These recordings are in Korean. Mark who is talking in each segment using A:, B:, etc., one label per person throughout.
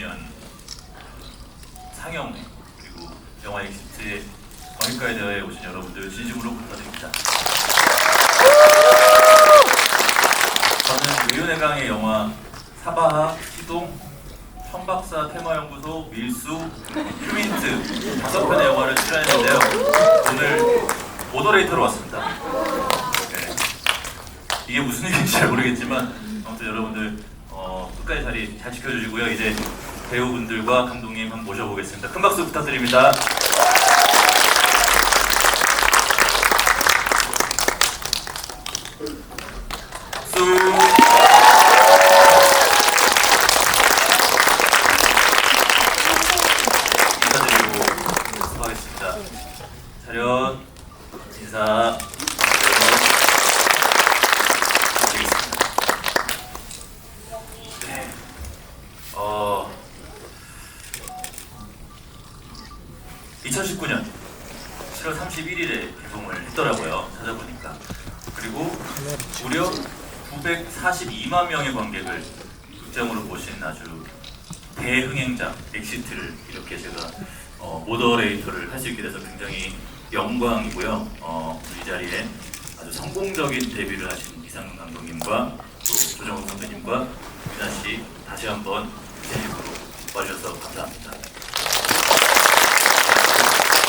A: 2020년 상영 그리고 영화 엑시트의 관객가에 대해 오신 여러분들 진심으로 감사드립니다. 저는 의연해강의 영화 사바하, 시동, 천박사 테마연구소, 밀수, 휴민트 5편의 영화를 출연했는데요. 오늘 모더레이터로 왔습니다. 네. 이게 무슨 일인지 잘 모르겠지만 아무튼 여러분들 끝까지 자리 잘 지켜주시고요. 이제 배우분들과 감독님 한번 모셔보겠습니다. 큰 박수 부탁드립니다. 박수. 인사드리고 수고하겠습니다. 차렷, 인사. 네. 2019년 7월 31일에 개봉을 했더라고요. 찾아보니까. 그리고 무려 942만 명의 관객을 극장으로 모신 아주 대흥행작 엑시트를 이렇게 제가 모더레이터를 할 수 있게 돼서 굉장히 영광이고요. 이 자리에 아주 성공적인 데뷔를 하신 이상훈 감독님과 또 조정욱 선배님과 유나 씨 다시 한번 제입으로 와주셔서 감사합니다.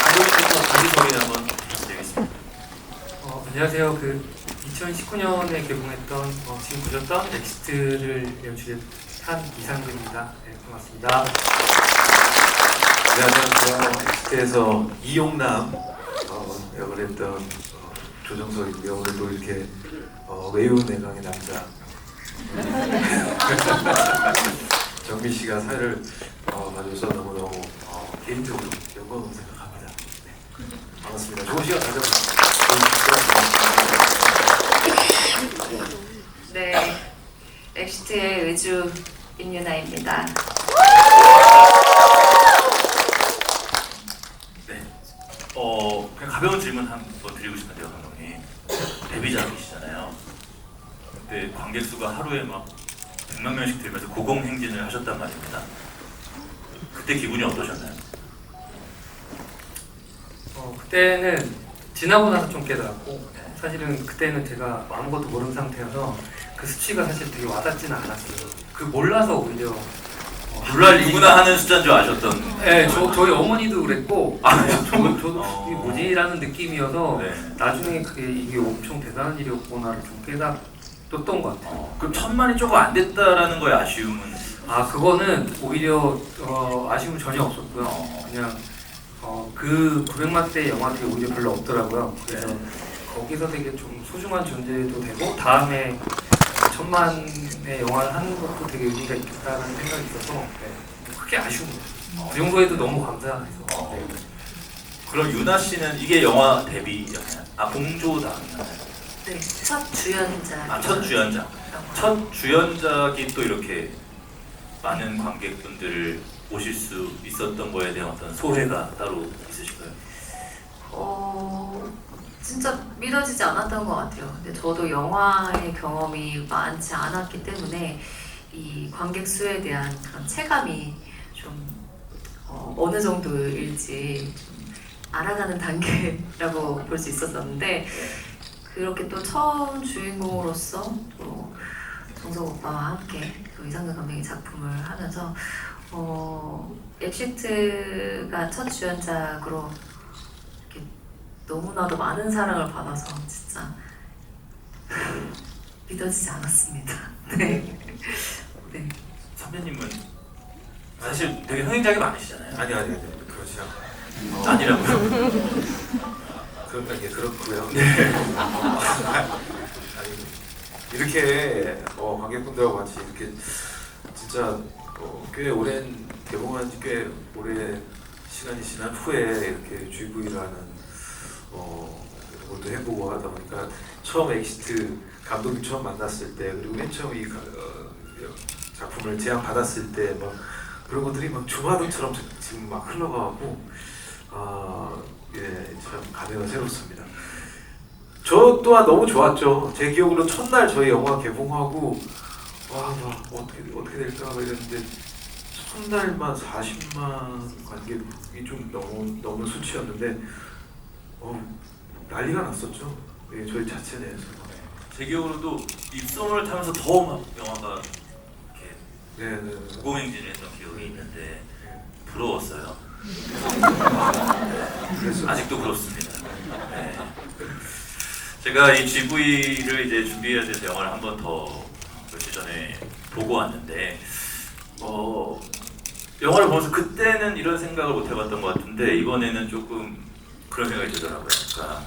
A: 감독님부터 자기소개 한번 부탁드리겠습니다.
B: 안녕하세요. 2019년에 개봉했던 지금 보셨던 엑시트를 연출한 이상근입니다. 네, 반갑습니다.
C: 네, 안녕하세요. 엑시트에서 이용남 역을 했던 조정석이고요. 오늘도 이렇게 외운 내강의 남자 정미 씨가 사회를 봐줘서 너무너무 개인적으로 영광으로 생각합니다. 네. 반갑습니다. 좋은 시간 가져보겠습니다.
D: 네, 엑시트의 의주 임유나입니다.
A: 네. 그냥 가벼운 질문 한 번 드리고 싶은데요, 감독님. 데뷔작이시잖아요. 그때 관객 수가 하루에 막 100만 명씩 들면서 고공행진을 하셨단 말입니다. 그때 기분이 어떠셨나요?
B: 그때는 지나고 나서 좀 깨달았고 사실은 그때는 제가 아무것도 모르는 상태여서 그 수치가 사실 되게 와닿지는 않았어요. 그 몰라서 오히려
A: 물론 누구나 하는 숫자인 줄 아셨던.
B: 네, 저희 어머니도 그랬고 저도
A: 어.
B: 이게 뭐지라는 느낌이어서
A: 네.
B: 나중에 이게 엄청 대단한 일이었구나를 좀 깨닫던 것 같아요.
A: 그럼 1000만이 조금 안 됐다라는 거에 아쉬움은?
B: 그거는 오히려 아쉬움 전혀 없었고요. 그냥 그 900만대 영화들이 오히려 별로 없더라고요. 그래서
A: 네.
B: 거기서 되게 좀 소중한 존재도 되고 다음에 1000만의 영화를 하는 것도 되게 의미가 있겠다는 생각이 있어서 크게 아쉬운 거예요. 그 정도에도 너무 감사해서. 네.
A: 그럼 유나 씨는 이게 영화 데뷔였나요? 공조다였나요?
D: 네, 첫 주연작.
A: 첫 주연작. 첫 주연작이 또 이렇게 많은 관객분들을 오실 수 있었던 거에 대한 어떤 소회가 따로 있으실까요?
D: 진짜 믿어지지 않았던 것 같아요. 근데 저도 영화의 경험이 많지 않았기 때문에 이 관객 수에 대한 그런 체감이 좀 어느 정도일지 좀 알아가는 단계라고 볼 수 있었었는데 그렇게 또 처음 주인공으로서 또 정석 오빠와 함께 또 이상근 감독의 작품을 하면서 엑시트가 첫 주연작으로 이렇게 너무나도 많은 사랑을 받아서 진짜 믿어지지 않았습니다. 네. 네.
A: 선배님은 사실 되게 흥행작이 많으시잖아요.
C: 아니 그렇지 않아요.
A: 아니라고요?
C: 그렇고요. 네. 아니, 이렇게 관객분들하고 같이 이렇게 진짜 꽤 오랜 개봉한 지 꽤 오래 시간이 지난 후에 이렇게 GV를 하는 것도 해보고 하다 보니까 처음 엑시트 감독님 처음 만났을 때 그리고 맨 처음 이 작품을 제안 받았을 때 막 그런 것들이 막 주마등처럼 지금 막 흘러가고 참 감회가 새롭습니다. 저 또한 너무 좋았죠. 제 기억으로 첫날 저희 영화 개봉하고 막 어떻게 될까 이랬는데 첫날만 40만 관객이 좀 너무 수치였는데 난리가 났었죠. 예, 저희 자체 내에서.
A: 제 기억으로도 입소문을 타면서 더 막 영화가 이렇게
C: 네네.
A: 무공행진을 했던 기억이 있는데 부러웠어요.
C: 그래서
A: 아직도 그렇습니다. 네. 제가 이 GV를 이제 준비해야 돼서 영화를 한 번 더 며칠 전에 보고 왔는데 영화를 보면서 그때는 이런 생각을 못 해봤던 것 같은데 이번에는 조금 그런 생각이 들더라고요. 그러니까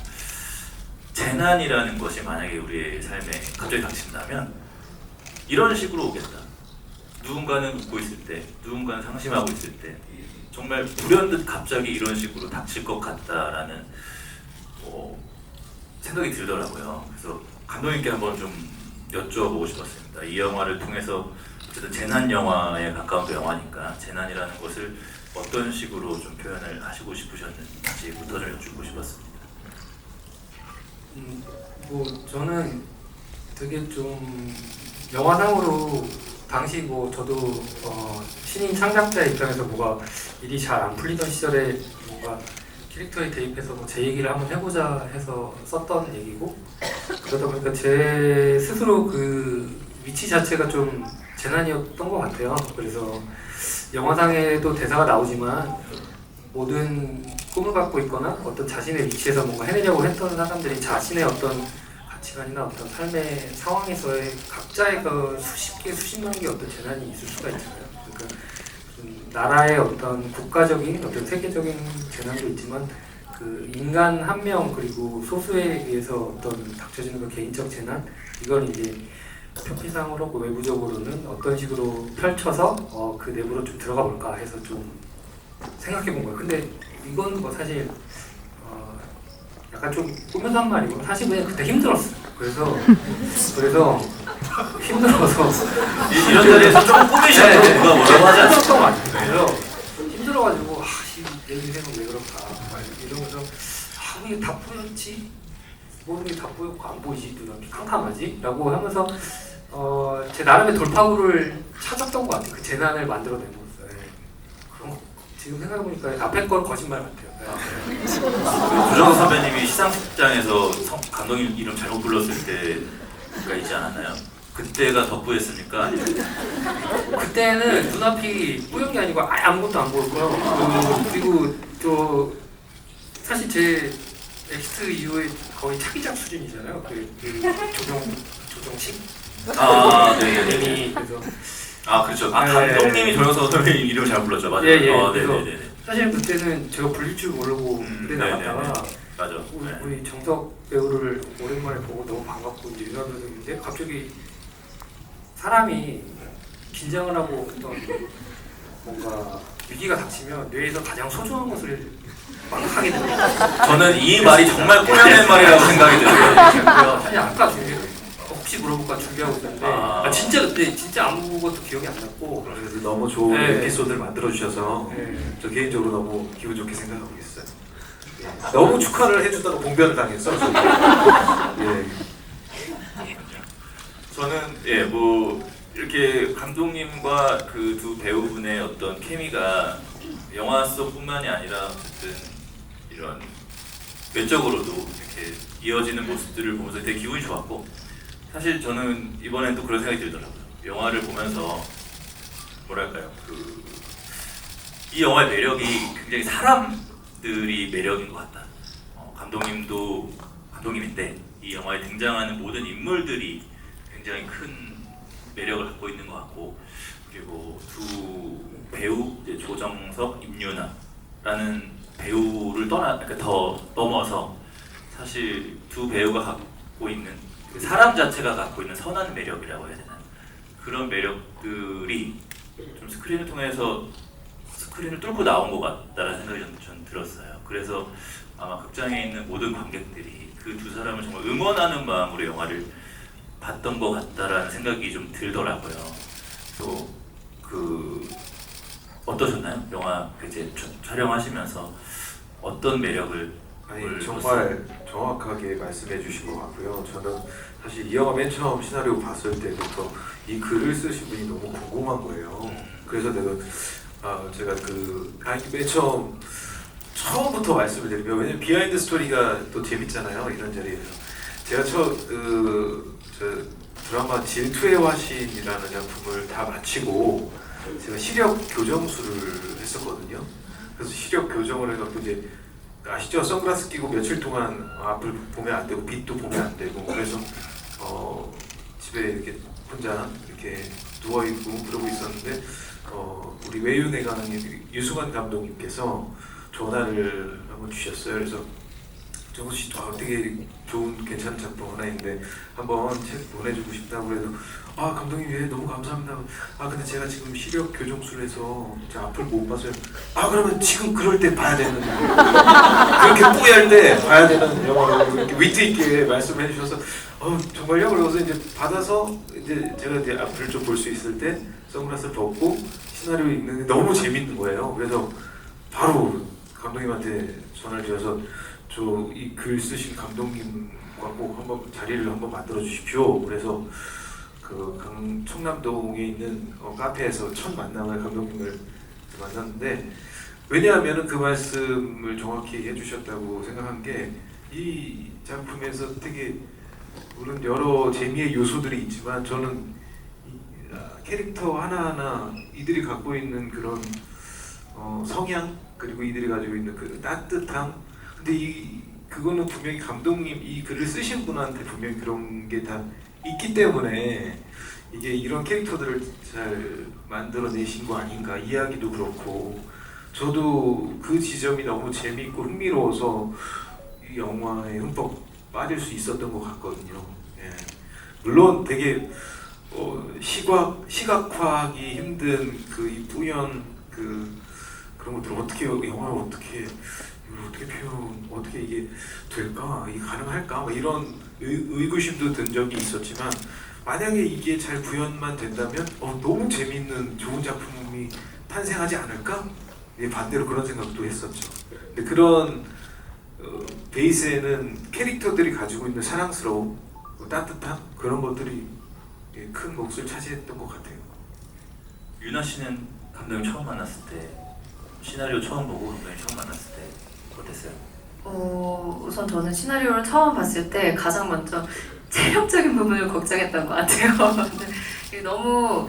A: 재난이라는 것이 만약에 우리의 삶에 갑자기 닥친다면 이런 식으로 오겠다. 누군가는 웃고 있을 때, 누군가는 상심하고 있을 때 정말 불현듯 갑자기 이런 식으로 닥칠 것 같다라는 생각이 들더라고요. 그래서 감독님께 한번 좀 여쭤보고 싶었습니다. 이 영화를 통해서 어쨌든 재난 영화에 가까운 영화니까 재난이라는 것을 어떤 식으로 좀 표현을 하시고 싶으셨는지부터 좀 여쭙고 싶었습니다.
B: 뭐 저는 되게 좀 영화상으로 당시 뭐 저도 신인 창작자 입장에서 뭐가 일이 잘 안 풀리던 시절에 뭔가 캐릭터에 대입해서 뭐 제 얘기를 한번 해보자 해서 썼던 얘기고 그러다 보니까 제 스스로 그 위치 자체가 좀 재난이었던 것 같아요. 그래서 영화상에도 대사가 나오지만 모든 꿈을 갖고 있거나 어떤 자신의 위치에서 뭔가 해내려고 했던 사람들이 자신의 어떤 가치관이나 어떤 삶의 상황에서의 각자의 그 수십 개, 수십만 개 어떤 재난이 있을 수가 있잖아요. 그러니까 나라의 어떤 국가적인 어떤 세계적인 재난도 있지만 그 인간 한 명 그리고 소수에 의해서 어떤 닥쳐지는 그 개인적 재난 이걸 이제 표피상으로 그 외부적으로는 어떤 식으로 펼쳐서 그 내부로 좀 들어가 볼까 해서 좀 생각해 본 거예요. 근데 이건 뭐 사실 약간 좀 꾸며서 한 말이고 사실 그냥 그때 힘들었어요. 그래서 힘들어서
A: 이런 자리에서 조금 꾸미셔도 누가 뭐라고 하지 않습니다.
B: 힘들었던 것 같아요. 그래서 힘들어가지고 내 인생은 왜 그럴까 막 이러면서 왜 다 보였지? 모든 게 다 보였고 안 보이지? 누가 이렇게 캄캄하지? 라고 하면서 제 나름의 돌파구를 찾았던 것 같아요. 그 재난을 만들어내면서 그런 거 지금 생각해보니까 앞에 건 거짓말 같아요.
A: 구정 선배님이 시상식장에서 감독님 이름 잘못 불렀을 때가 있지 않았나요? 그때가 덕후였습니까? 아니면
B: 그때는 눈앞이 뿌연 게 아니고 아예 아무것도 안 보였고요. 그리고 또 사실 제 엑스트 이후에 거의 차기작 수준이잖아요. 조정식?
A: 네네네.
B: 그래서
A: 그렇죠. 감독님이 조영석 선배님 이름을 잘 불렀죠. 맞아요.
B: 그래서
A: 네네네.
B: 사실 그때는 제가 불릴 줄 모르고 무대 나갔다가
A: 맞아.
B: 우리 정석 배우를 오랜만에 보고 너무 반갑고 이제 인사드렸는데 갑자기 사람이 긴장을 하고 어떤 뭔가 위기가 닥치면 뇌에서 가장 소중한 것을 막 하게 됩니다.
A: 저는 이 말이 정말 꾸며낸 말이라고 생각이 들어요.
B: 사실 아까 혹시 물어볼까 준비하고 있었는데 진짜 그때 진짜 아무것도 기억이 안 났고
C: 그래서 너무 좋은
B: 네.
C: 에피소드를 만들어 주셔서
B: 네.
C: 저 개인적으로 너무 기분 좋게 생각하고 있어요. 예. 너무 축하를 해주다가 봉변을 당했어. 저는.
A: 저는 뭐 이렇게 감독님과 그 두 배우분의 어떤 케미가 영화 속뿐만이 아니라 어쨌든 이런 외적으로도 이렇게 이어지는 모습들을 보면서 되게 기분이 좋았고 사실 저는 이번엔 또 그런 생각이 들더라고요. 영화를 보면서 뭐랄까요, 이 영화의 매력이 굉장히 사람들이 매력인 것 같다. 감독님도 감독님인데 이 영화에 등장하는 모든 인물들이 굉장히 큰 매력을 갖고 있는 것 같고 그리고 두 배우 조정석, 임유나라는 배우를 더 넘어서 사실 두 배우가 갖고 있는 그 사람 자체가 갖고 있는 선한 매력이라고 해야 되나 그런 매력들이 좀 스크린을 통해서 스크린을 뚫고 나온 것 같다라는 생각이 전 들었어요. 그래서 아마 극장에 있는 모든 관객들이 그 두 사람을 정말 응원하는 마음으로 영화를 봤던 것 같다라는 생각이 좀 들더라고요. 또 어떠셨나요? 영화 이제 촬영하시면서 어떤 매력을
C: 정말 정확하게 말씀해 주신 것 같고요. 저는 사실 이 영화 맨 처음 시나리오 봤을 때부터 이 글을 쓰신 분이 너무 궁금한 거예요. 그래서 내가 제가 맨 처음부터 말씀을 드리면, 왜냐면 비하인드 스토리가 또 재밌잖아요, 이런 자리에서. 제가 저 드라마 질투의 화신이라는 작품을 다 마치고 제가 시력 교정술을 했었거든요. 그래서 시력 교정을 해갖고 이제 아시죠? 선글라스 끼고 며칠 동안 앞을 보면 안 되고 빛도 보면 안 되고, 그래서 집에 이렇게 혼자 이렇게 누워 있고 그러고 있었는데 우리 외유내 강의 유승환 감독님께서 전화를 한번 주셨어요. 그래서 정우 씨 되게 좋은 괜찮은 작품 하나 있는데 한번 책 보내주고 싶다고 해서 감독님 예 너무 감사합니다. 근데 제가 지금 시력 교정술에서 제 앞을 못 봐서요. 그러면 지금 그럴 때 봐야 되는 그렇게 뿌얄 때 봐야 되는 영화를 이렇게 위트 있게 말씀해 주셔서 정말요? 그러고서 이제 받아서 이제 제가 이제 앞을 좀 볼 수 있을 때 선글라스를 벗고 시나리오 읽는데 너무 재밌는 거예요. 그래서 바로 감독님한테 전화를 드려서 저 이 글 쓰신 감독님과 꼭 한번 자리를 한번 만들어 주십시오. 그래서 청남동에 있는 카페에서 첫 만남을 감독님을 만났는데, 왜냐하면 그 말씀을 정확히 해주셨다고 생각한 게, 이 작품에서 되게 물론 여러 재미의 요소들이 있지만 저는 캐릭터 하나하나 이들이 갖고 있는 그런 성향, 그리고 이들이 가지고 있는 그 따뜻함, 근데 그거는 분명히 감독님 이 글을 쓰신 분한테 분명히 그런 게 다 있기 때문에 이게 이런 캐릭터들을 잘 만들어내신 거 아닌가. 이야기도 그렇고 저도 그 지점이 너무 재미있고 흥미로워서 이 영화에 흠뻑 빠질 수 있었던 것 같거든요. 예. 물론 되게 시각화하기 힘든 이 뿌연 그런 것들 어떻게 영화를 어떻게 어떻게 이게 될까, 이게 가능할까, 이런 의구심도 든 적이 있었지만, 만약에 이게 잘 구현만 된다면 너무 재밌는 좋은 작품이 탄생하지 않을까? 반대로 그런 생각도 했었죠. 근데 그런 베이스에는 캐릭터들이 가지고 있는 사랑스러움, 따뜻함, 그런 것들이 큰 몫을 차지했던 것 같아요.
A: 유나 씨는 감독님 처음 만났을 때, 시나리오 처음 보고 감독님 처음 만났을 때 어땠어요?
D: 우선 저는 시나리오를 처음 봤을 때 가장 먼저 체력적인 부분을 걱정했던 것 같아요. 근데 너무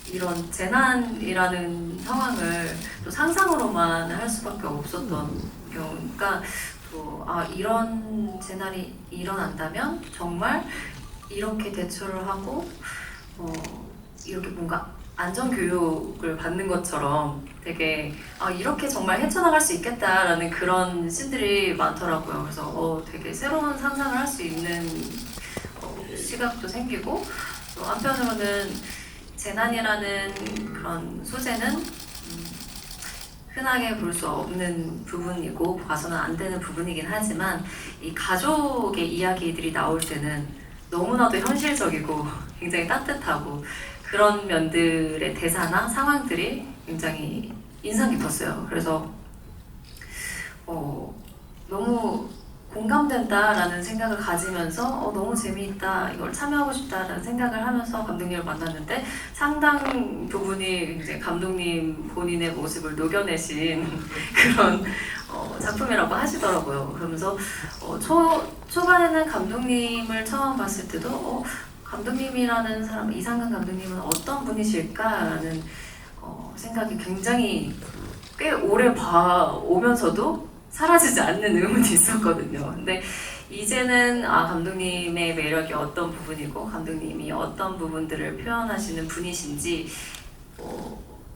D: 이런 재난이라는 상황을 또 상상으로만 할 수밖에 없었던 경우니까 또 이런 재난이 일어난다면 정말 이렇게 대처를 하고 이렇게 뭔가 안전교육을 받는 것처럼 되게 이렇게 정말 헤쳐나갈 수 있겠다라는 그런 씬들이 많더라고요. 그래서 되게 새로운 상상을 할 수 있는 시각도 생기고, 또 한편으로는 재난이라는 그런 소재는 흔하게 볼 수 없는 부분이고 봐서는 안 되는 부분이긴 하지만, 이 가족의 이야기들이 나올 때는 너무나도 현실적이고 굉장히 따뜻하고 그런 면들의 대사나 상황들이 굉장히 인상 깊었어요. 그래서 너무 공감된다라는 생각을 가지면서 너무 재미있다, 이걸 참여하고 싶다라는 생각을 하면서 감독님을 만났는데, 상당 부분이 이제 감독님 본인의 모습을 녹여내신 그런 작품이라고 하시더라고요. 그러면서 초반에는 감독님을 처음 봤을 때도 감독님이라는 사람, 이상근 감독님은 어떤 분이실까라는 생각이 굉장히 꽤 오래 봐오면서도 사라지지 않는 의문이 있었거든요. 근데 이제는 감독님의 매력이 어떤 부분이고 감독님이 어떤 부분들을 표현하시는 분이신지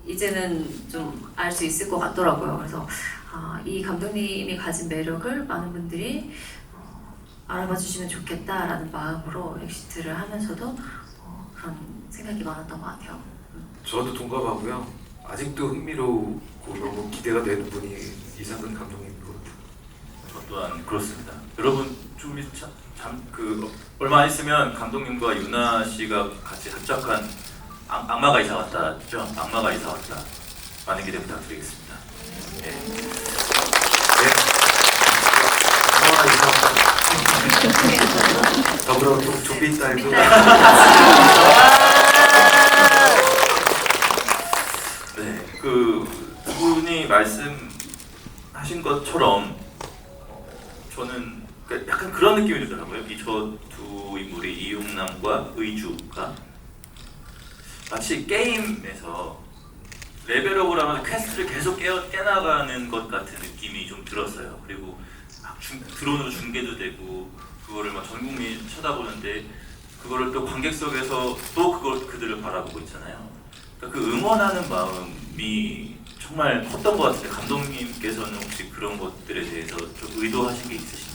D: 이제는 좀 알 수 있을 것 같더라고요. 그래서 이 감독님이 가진 매력을 많은 분들이 알아봐 주시면 좋겠다라는 마음으로 엑시트를 하면서도 그런 생각이 많았던 것 같아요.
C: 저도 동감하고요. 아직도 흥미롭고 너무 기대가 되는 분이 이상근 감독님인 것 같아요.
A: 저 또한 그렇습니다. 여러분 얼마 안 있으면 감독님과 유나 씨가 같이 합작한 악마가 이사 왔다죠? 악마가 이사 왔다. 많은 기대 부탁드리겠습니다. 네.
C: 더불어 좀비 딸도
A: 네, 그 두 분이 말씀하신 것처럼 저는 약간 그런 느낌이 들더라고요. 이 저 두 인물이 이용남과 의주가 마치 게임에서 레벨업을 하면서 퀘스트를 계속 깨나가는 것 같은 느낌이 좀 들었어요. 그리고 막 드론으로 중계도 되고 그거를 막 전 국민이 쳐다보는데 그거를 또 관객석에서 또 그들을 바라보고 있잖아요. 그러니까 그 응원하는 마음이 정말 컸던 것 같은데 감독님께서는 혹시 그런 것들에 대해서 좀 의도하신 게 있으신지?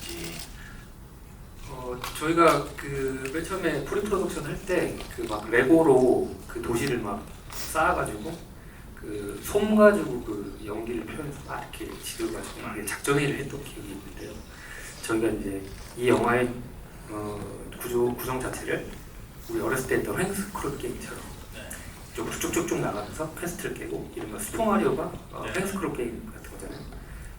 B: 저희가 그 맨 처음에 프리프로덕션 할 때 그 막 레고로 그 도시를 막 쌓아가지고 그 솜 가지고 그 연기를 표현해서 막 이렇게 지어가지고 막 작전회의를 했던 기억이 있는데요. 저희가 이제 이 영화의 구성 자체를 우리 어렸을 때 했던 횡스크롤 게임처럼 쪽으로 쭉쭉쭉 나가면서 퀘스트를 깨고 이른바 슈퍼마리오가 횡스크롤 게임 같은 거잖아요.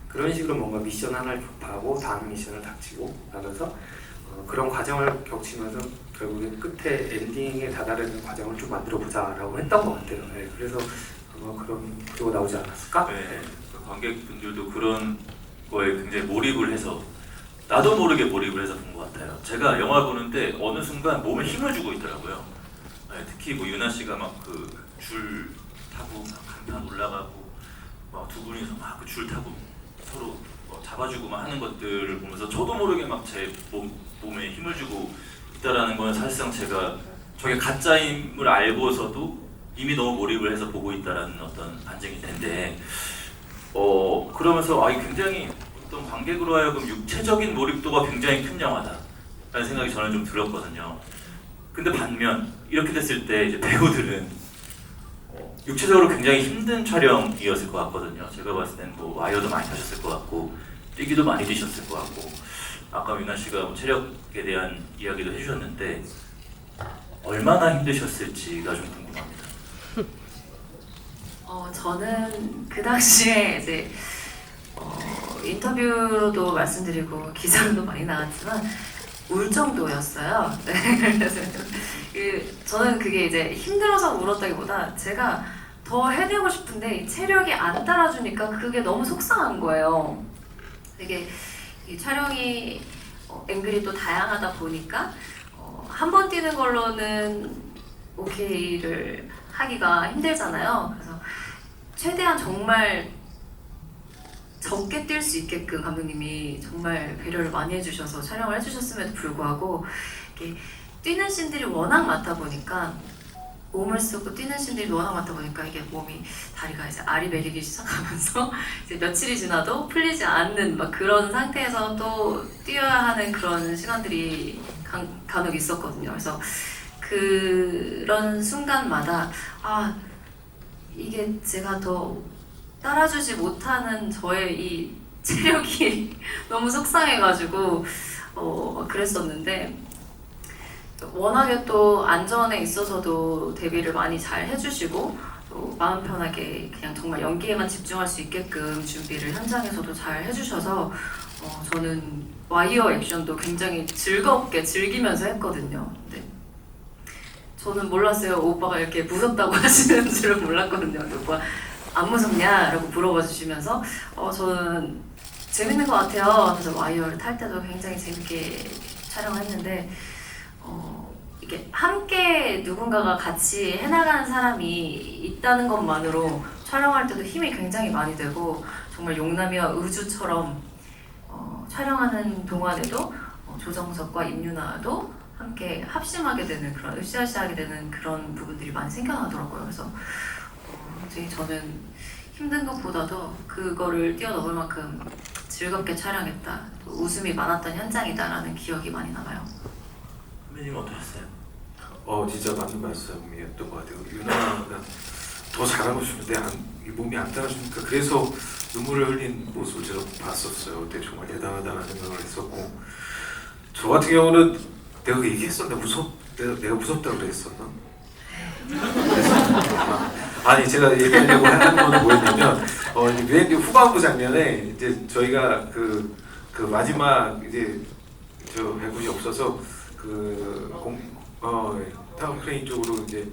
B: 그런 식으로 뭔가 미션 하나를 격파하고 다음 미션을 닥치고 가면서 그런 과정을 겹치면서 결국엔 끝에 엔딩에 다다르는 과정을 좀 만들어 보자라고 했던 것 같아요. 네, 그래서 아마 그런 구조가 나오지 않았을까?
A: 네, 관객분들도 그런 거에 굉장히 몰입을 해서 나도 모르게 몰입을 해서 본 것 같아요. 제가 영화 보는데 어느 순간 몸에 힘을 주고 있더라고요. 네, 특히 뭐 유나 씨가 막 그 줄 타고 막 간판 올라가고 막 두 분이서 막 그 줄 타고 서로 잡아주고 막 하는 것들을 보면서 저도 모르게 막 제 몸에 힘을 주고 있다라는 건 사실상 제가 저게 가짜임을 알고서도 이미 너무 몰입을 해서 보고 있다라는 어떤 반증일 텐데 그러면서 굉장히 어떤 관객으로 하여금 육체적인 몰입도가 굉장히 큰 영화다라는 생각이 저는 좀 들었거든요. 근데 반면 이렇게 됐을 때 이제 배우들은 육체적으로 굉장히 힘든 촬영이었을 것 같거든요. 제가 봤을 땐 뭐 와이어도 많이 타셨을 것 같고 뛰기도 많이 뛰셨을 것 같고 아까 유나 씨가 뭐 체력에 대한 이야기도 해주셨는데 얼마나 힘드셨을지가 좀 궁금합니다.
D: 저는 그 당시에 이제 인터뷰로도 말씀드리고 기사로도 많이 나왔지만 울 정도였어요. 네, 그래서 저는 그게 이제 힘들어서 울었다기보다 제가 더 해내고 싶은데 이 체력이 안 따라주니까 그게 너무 속상한 거예요. 되게 이 촬영이 앵글이 또 다양하다 보니까 한 번 뛰는 걸로는 오케이를 하기가 힘들잖아요. 그래서 최대한 정말 적게 뛸 수 있게끔 감독님이 정말 배려를 많이 해주셔서 촬영을 해주셨음에도 불구하고 이렇게 뛰는 씬들이 워낙 많다 보니까 몸을 쓰고 뛰는 씬들이 워낙 많다 보니까 이게 몸이 다리가 이제 아리매리기 시작하면서 이제 며칠이 지나도 풀리지 않는 막 그런 상태에서 또 뛰어야 하는 그런 시간들이 간혹 있었거든요. 그래서 그런 순간마다 이게 제가 더 따라주지 못하는 저의 이 체력이 너무 속상해가지고 그랬었는데 워낙에 또 안전에 있어서도 대비를 많이 잘 해주시고 또 마음 편하게 그냥 정말 연기에만 집중할 수 있게끔 준비를 현장에서도 잘 해주셔서 저는 와이어 액션도 굉장히 즐겁게 즐기면서 했거든요. 네. 저는 몰랐어요. 오빠가 이렇게 무섭다고 하시는 줄은 몰랐거든요. 오빠 안 무섭냐? 라고 물어봐 주시면서 저는 재밌는 것 같아요 하면서 와이어를 탈 때도 굉장히 재밌게 촬영했는데 이게 함께 누군가가 같이 해나가는 사람이 있다는 것만으로 촬영할 때도 힘이 굉장히 많이 되고 정말 용남이와 의주처럼 촬영하는 동안에도 조정석과 임유나도 함께 합심하게 되는 그런 으쌰으쌰하게 되는 그런 부분들이 많이 생겨나더라고요. 그래서 저는 힘든 것보다도 그거를 뛰어넘을 만큼 즐겁게 촬영했다, 또 웃음이 많았던 현장이다라는 기억이 많이 남아요.
A: 선배님 어떠셨어요?
C: 진짜 맞는 말씀이었던 것 같아요. 유나가 더 잘하고 싶은데 몸이 안 따라주니까 그래서 눈물을 흘린 모습을 제가 봤었어요. 그때 정말 대단하다는 생각을 했었고 저 같은 경우는 내가 얘기했었나? 내가 무섭다고 그랬었나? 아니 제가 얘기하려고 하는 거는 뭐였냐면 비행기 후반부 장면에 이제 저희가 그 마지막 이제 저 배군이 없어서 그 타운 크레인 쪽으로 이제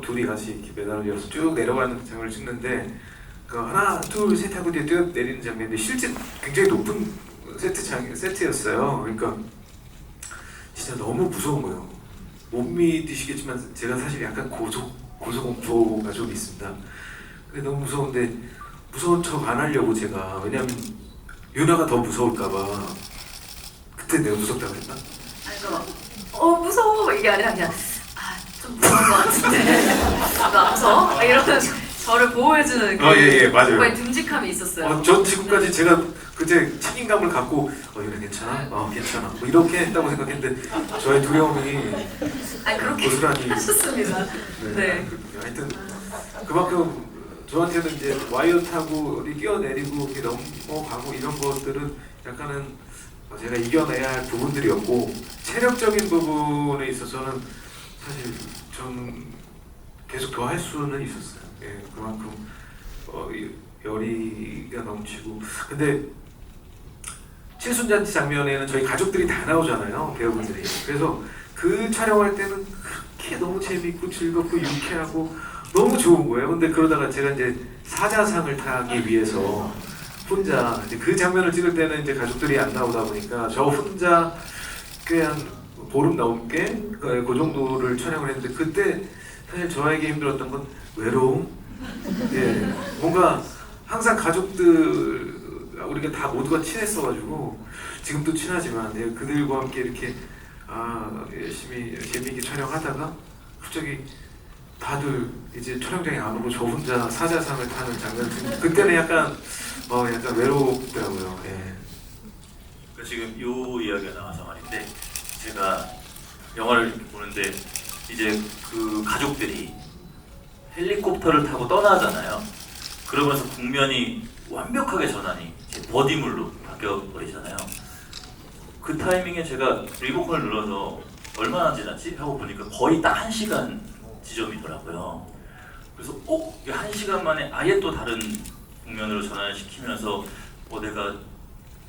C: 둘이 같이 이렇게 매달려서 쭉 내려가는 장면을 찍는데 그 하나 둘 셋 하고 뒤에 뛰어 내리는 장면인데 실제 굉장히 높은 세트였어요. 그러니까 진짜 너무 무서운 거예요. 못 믿으시겠지만 제가 사실 약간 고소공포가 좀 있습니다. 근데 너무 무서운데 무서운 척 안 하려고 제가, 왜냐면 유나가 더 무서울까봐. 그때 내가 무섭다고 했나?
D: 아니 그러니까 무서워 이게 아니라 그냥 좀 무서운 것 같은데 나 무서워? 이러면 저를 보호해주는 그
C: 예, 맞아요.
D: 오빠의 듬직함이 있었어요.
C: 전 지금까지 제가 그때 책임감을 갖고 유나 괜찮아? 괜찮아. 뭐 이렇게 했다고 생각했는데 저의 두려움이
D: 아니 그렇게
C: 고스란히
D: 하셨습니다. 네.
C: 하여튼 그만큼 저한테는 이제 와이어 타고 어디 뛰어내리고 이렇게 넘어가고 이런 것들은 약간은 제가 이겨내야 할 부분들이었고, 체력적인 부분에 있어서는 사실 좀 계속 더 할 수는 있었어요. 예, 그만큼 열의가 넘치고. 근데 칠순잔치 장면에는 저희 가족들이 다 나오잖아요, 배우분들이. 그래서 그 촬영할 때는 그렇게 너무 재밌고 즐겁고 유쾌하고 너무 좋은 거예요. 근데 그러다가 제가 이제 사자상을 타기 위해서 혼자 이제 그 장면을 찍을 때는 이제 가족들이 안 나오다 보니까 저 혼자 꽤 한 보름 넘게 그 정도를 촬영을 했는데, 그때 사실 저에게 힘들었던 건 외로움. 예, 뭔가 항상 가족들 우리가 다 모두가 친했어가지고 지금도 친하지만 그들과 함께 이렇게 열심히 재미있게 촬영하다가 갑자기 다들 이제 촬영장에 안 오고 저 혼자 사자상을 타는 장면, 그때는 약간 외롭더라고요. 예.
A: 그러니까 지금 요 이야기가 나와서 말인데, 제가 영화를 이렇게 보는데 이제 그 가족들이 헬리콥터를 타고 떠나잖아요. 그러면서 국면이 완벽하게 전환이 이제 버디물로 바뀌어 버리잖아요. 그 타이밍에 제가 리모컨을 눌러서 얼마나 지났지 하고 보니까 거의 딱 1시간 지점이더라고요. 그래서 이게 1시간 만에 아예 또 다른 국면으로 전환을 시키면서 내가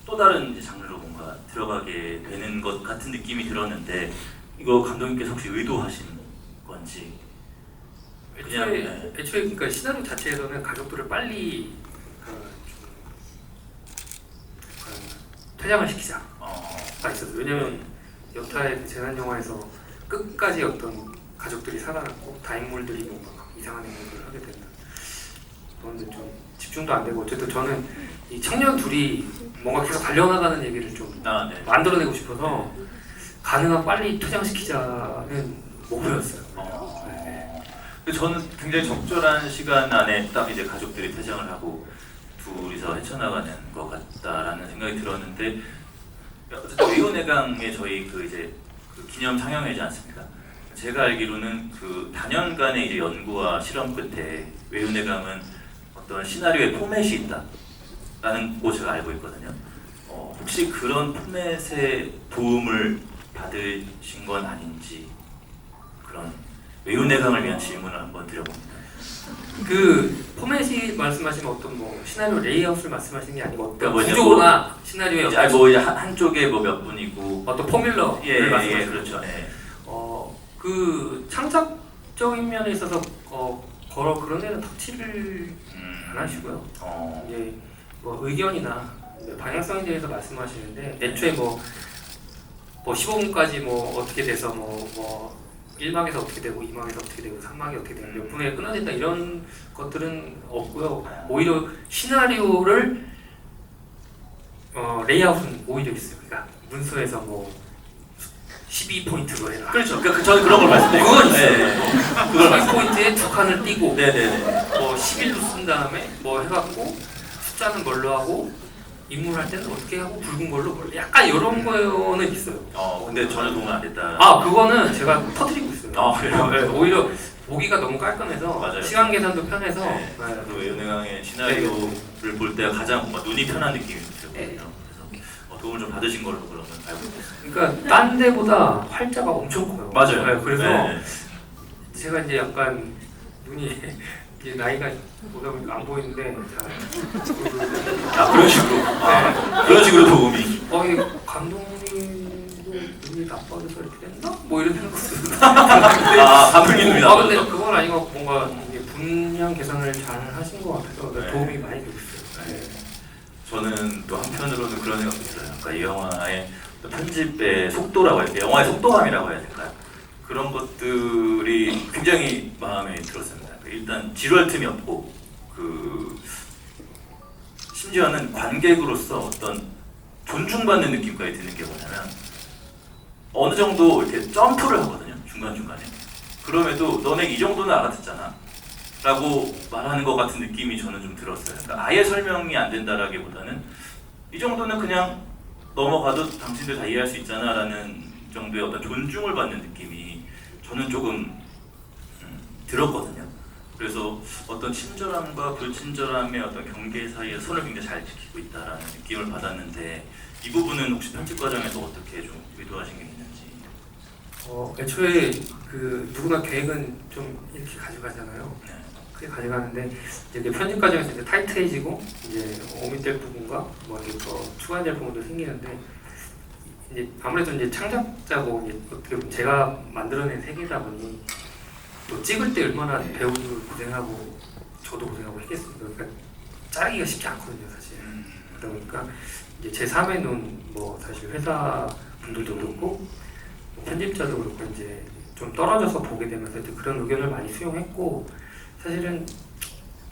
A: 또 다른 이제 장르로 뭔가 들어가게 되는 것 같은 느낌이 들었는데, 이거 감독님께서 혹시 의도하신 건지?
B: 애초에 그러니까 시나리오 자체에서는 가족들을 빨리 퇴장을 시키자가 있었어요. 왜냐면 여타의 재난 영화에서 끝까지 어떤 가족들이 살아남고 다인물들이 뭔가 이상한 행동을 하게 된다. 그런데 좀 집중도 안 되고, 어쨌든 저는 이 청년 둘이 뭔가 계속 달려나가는 얘기를 좀
A: 네.
B: 만들어내고 싶어서 가능한 빨리 퇴장시키자는 목표였어요.
A: 저는 굉장히 적절한 시간 안에 딱 이제 가족들이 퇴장을 하고 둘이서 헤쳐나가는 것 같다라는 생각이 들었는데, 어쨌든 외유내강의 저희 그 이제 그 기념 상영회지 않습니까? 제가 알기로는 그 단연간의 이제 연구와 실험 끝에 외유내강은 어떤 시나리오의 포맷이 있다라는 거 제가 알고 있거든요. 혹시 그런 포맷의 도움을 받으신 건 아닌지, 그런 외유내강을 위한 질문을 한번 드려봅니다.
B: 그 포맷이 말씀하시면 어떤 뭐 시나리오 레이아웃을 말씀하시는 게 아니고 어떤
A: 그러니까
B: 구조나 시나리오의
A: 이제 한쪽에 몇 분이고
B: 어떤 포뮬러를
A: 예,
B: 말씀하시는
A: 그렇죠. 예.
B: 그 창작적인 면에 있어서 그런 데는 터치를 안 하시고요. 이제 뭐 의견이나 방향성에 대해서 말씀하시는데, 애초에 뭐 15분까지 뭐 어떻게 돼서 뭐 1막에서 어떻게 되고 2막에서 어떻게 되고 3막이 어떻게 되고 몇 분에 끊어진다 이런 것들은 없고요. 오히려 시나리오를 레이아웃은 오히려 있어요. 그러니까 문서에서 뭐 12포인트로 해라.
A: 그렇죠. 그러니까 저는 그런 걸 말씀드린
B: 그건
A: 거예요.
B: 있어요.
A: 네. 그걸 말씀.
B: 12포인트에 두 칸을 띄고
A: 네네네.
B: 뭐 11로 쓴 다음에 뭐 해갖고 숫자는 뭘로 하고 인물 할 때는 어떻게 하고 붉은 걸로 뭘로, 약간 이런 거는 있어요.
A: 근데 전혀 도움이 안 됐다.
B: 그거는 제가 터뜨리고 있어요.
A: 그래요?
B: 네, 오히려 보기가 너무 깔끔해서
A: 맞아요.
B: 시간 계산도 편해서.
A: 네. 그 외유내강의 시나리오를 볼 때 가장 뭔가 눈이 편한 느낌이 들거든요.
B: 네.
A: 그래서 도움을 좀 받으신 걸로 그러면 알고 있습니다.
B: 그러니까 딴 데보다 활자가 엄청 커요.
A: 맞아요.
B: 네, 그래서
A: 네.
B: 제가 이제 약간 눈이 이제 나이가 보다 보니까 안 보이는데
A: 그런 식으로. 그런 식으로 도움이.
B: 이 감독님도 눈이 나빠져서 이렇게 됐나? 뭐 이런 생각도
A: 감독님 눈이
B: 근데
A: 나빠서.
B: 그건 건 아닌 것 같고 뭔가 이게 분량 계산을 잘 하신 것 같아서
A: 네.
B: 도움이 많이 되고 있어요.
A: 네. 저는 또 한편으로는 그런 생각도 있어요. 그러니까 이 영화의 편집의 속도라고 해야 될까요? 영화의 속도감이라고 해야 될까요? 그런 것들이 굉장히 마음에 들었습니다. 일단 지루할 틈이 없고 심지어는 관객으로서 어떤 존중받는 느낌까지 드는 게 뭐냐면 어느 정도 이렇게 점프를 하거든요. 중간중간에. 그럼에도 너네 이 정도는 알아듣잖아 라고 말하는 것 같은 느낌이 저는 좀 들었어요. 그러니까 아예 설명이 안 된다라기보다는 이 정도는 그냥 넘어가도 당신들 다 이해할 수 있잖아 라는 정도의 어떤 존중을 받는 느낌이 저는 조금 들었거든요. 그래서 어떤 친절함과 불친절함의 어떤 경계 사이에 선을 굉장히 잘 지키고 있다라는 느낌을 받았는데 이 부분은 혹시 편집 과정에서 어떻게 좀 의도하신 게 있는지?
B: 애초에 그 누구나 계획은 좀 이렇게 가져가잖아요.
A: 네.
B: 크게 가져가는데 이제 편집 과정에서 이제 타이트해지고 이제 오밋될 부분과 뭐 이게 더 추가될 부분도 생기는데 이제 아무래도 이제 창작자고 이제 어떻게 보면 제가 만들어낸 세계다 보니 또 찍을 때 얼마나 배우도 고생하고 저도 고생하고 했겠습니까? 그러니까 짜기가 쉽지 않거든요, 사실. 그러다 보니까 이제 제 3의 눈, 뭐 사실 회사 분들도 그렇고 편집자도 그렇고 이제 좀 떨어져서 보게 되면서 그런 의견을 많이 수용했고 사실은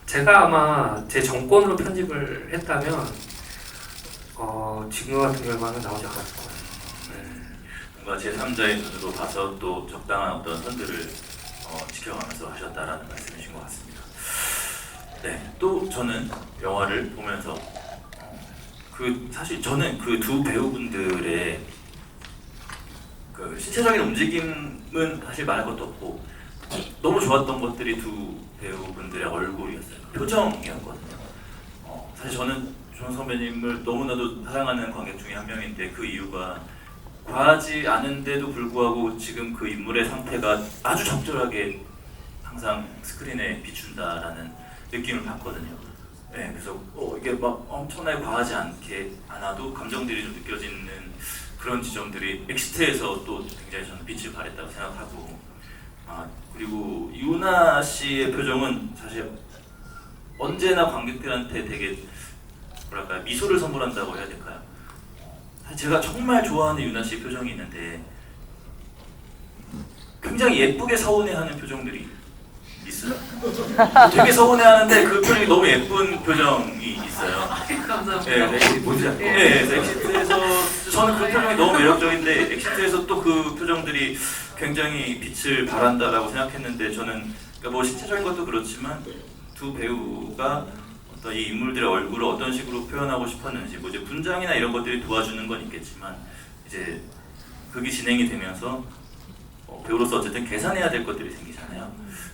B: 제가 아마 제 정권으로 편집을 했다면 지금과 같은 결과는 나오지 않았을 거예요.
A: 뭔가 제3자의 눈으로 봐서 또 적당한 어떤 선들을 지켜가면서 하셨다라는 말씀이신 것 같습니다. 네, 또 저는 영화를 보면서 사실 저는 그 두 배우분들의 그 신체적인 움직임은 사실 말할 것도 없고 너무 좋았던 것들이 두 배우분들의 얼굴이었어요. 표정이었거든요. 사실 저는 조정 선배님을 너무나도 사랑하는 관객 중에 한 명인데 그 이유가 과하지 않은데도 불구하고 지금 그 인물의 상태가 아주 적절하게 항상 스크린에 비춘다라는 느낌을 받거든요. 네, 그래서 이게 막 엄청나게 과하지 않아도 감정들이 좀 느껴지는 그런 지점들이 엑시트에서 또 굉장히 저는 빛을 발했다고 생각하고 그리고 유나 씨의 표정은 사실 언제나 관객들한테 되게 뭐랄까 미소를 선물한다고 해야 될까요? 제가 정말 좋아하는 유나 씨의 표정이 있는데 굉장히 예쁘게 서운해하는 표정들이 있어요. 되게 서운해하는데 그 표정이 너무 예쁜 표정이 있어요.
D: 감사합니다.
A: 네,
C: 뭔지 알 것 같아요.
A: 네, 엑시트에서 저는 그 표정이 너무 매력적인데 엑시트에서 또 그 표정들이 굉장히 빛을 발한다라고 생각했는데 저는 그러니까 뭐 신체적인 것도 그렇지만 두 배우가 어떤 이 인물들의 얼굴을 어떤 식으로 표현하고 싶었는지 뭐 이제 분장이나 이런 것들이 도와주는 건 있겠지만 이제 극이 진행이 되면서 배우로서 어쨌든 계산해야 될 것들이 생기잖아요.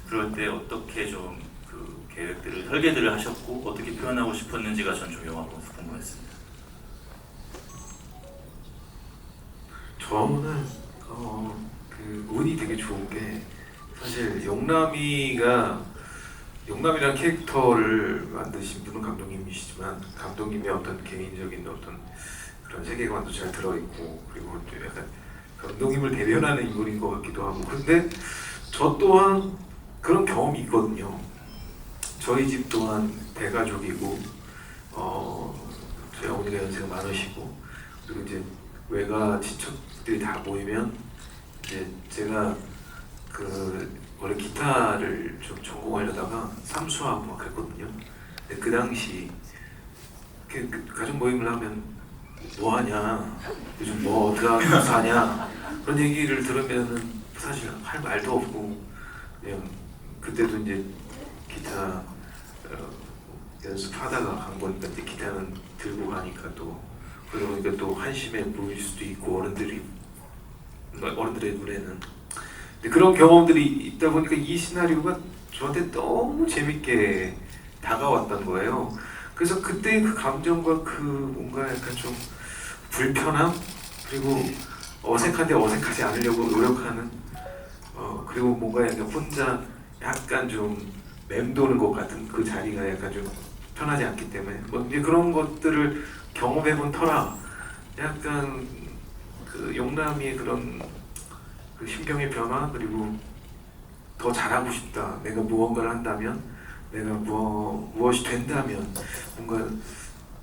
A: 그럴 때 어떻게 좀 그 계획들을 설계들을 하셨고 어떻게 표현하고 싶었는지가 전 좀 영화 보면서 궁금했습니다.
C: 저는 그 운이 되게 좋은 게 사실 용남이라는 캐릭터를 만드신 분은 감독님이시지만 감독님의 어떤 개인적인 어떤 그런 세계관도 잘 들어있고 그리고 또 약간 감독님을 대변하는 인물인 것 같기도 하고 근데 저 또한 그런 경험이 있거든요. 저희 집 또한 대가족이고 저희 어머니가 연세가 많으시고 그리고 이제 외가 친척들이 다 모이면 이제 제가 원래 기타를 좀 전공하려다가 삼수하고 막 그랬거든요. 근데 그 당시 가족 모임을 하면 뭐 하냐, 요즘 뭐 어떻게 하면서 사냐 그런 얘기를 들으면은 사실 할 말도 없고 그냥 그때도 이제 기타 연습하다가 간 거니까 이제 기타는 들고 가니까 또 그러다 보니까 또 한심해 보일 수도 있고 어른들의 눈에는 근데 그런 경험들이 있다 보니까 이 시나리오가 저한테 너무 재밌게 다가왔던 거예요. 그래서 그때 그 감정과 그 뭔가 약간 좀 불편함 그리고 어색한데 어색하지 않으려고 노력하는 그리고 뭔가 약간 혼자 약간 좀 맴도는 것 같은 그 자리가 약간 좀 편하지 않기 때문에 뭐 이제 그런 것들을 경험해본 터라 약간 그 용남이의 그런 그 심경의 변화 그리고 더 잘하고 싶다. 내가 무언가를 한다면, 내가 무엇이 된다면 뭔가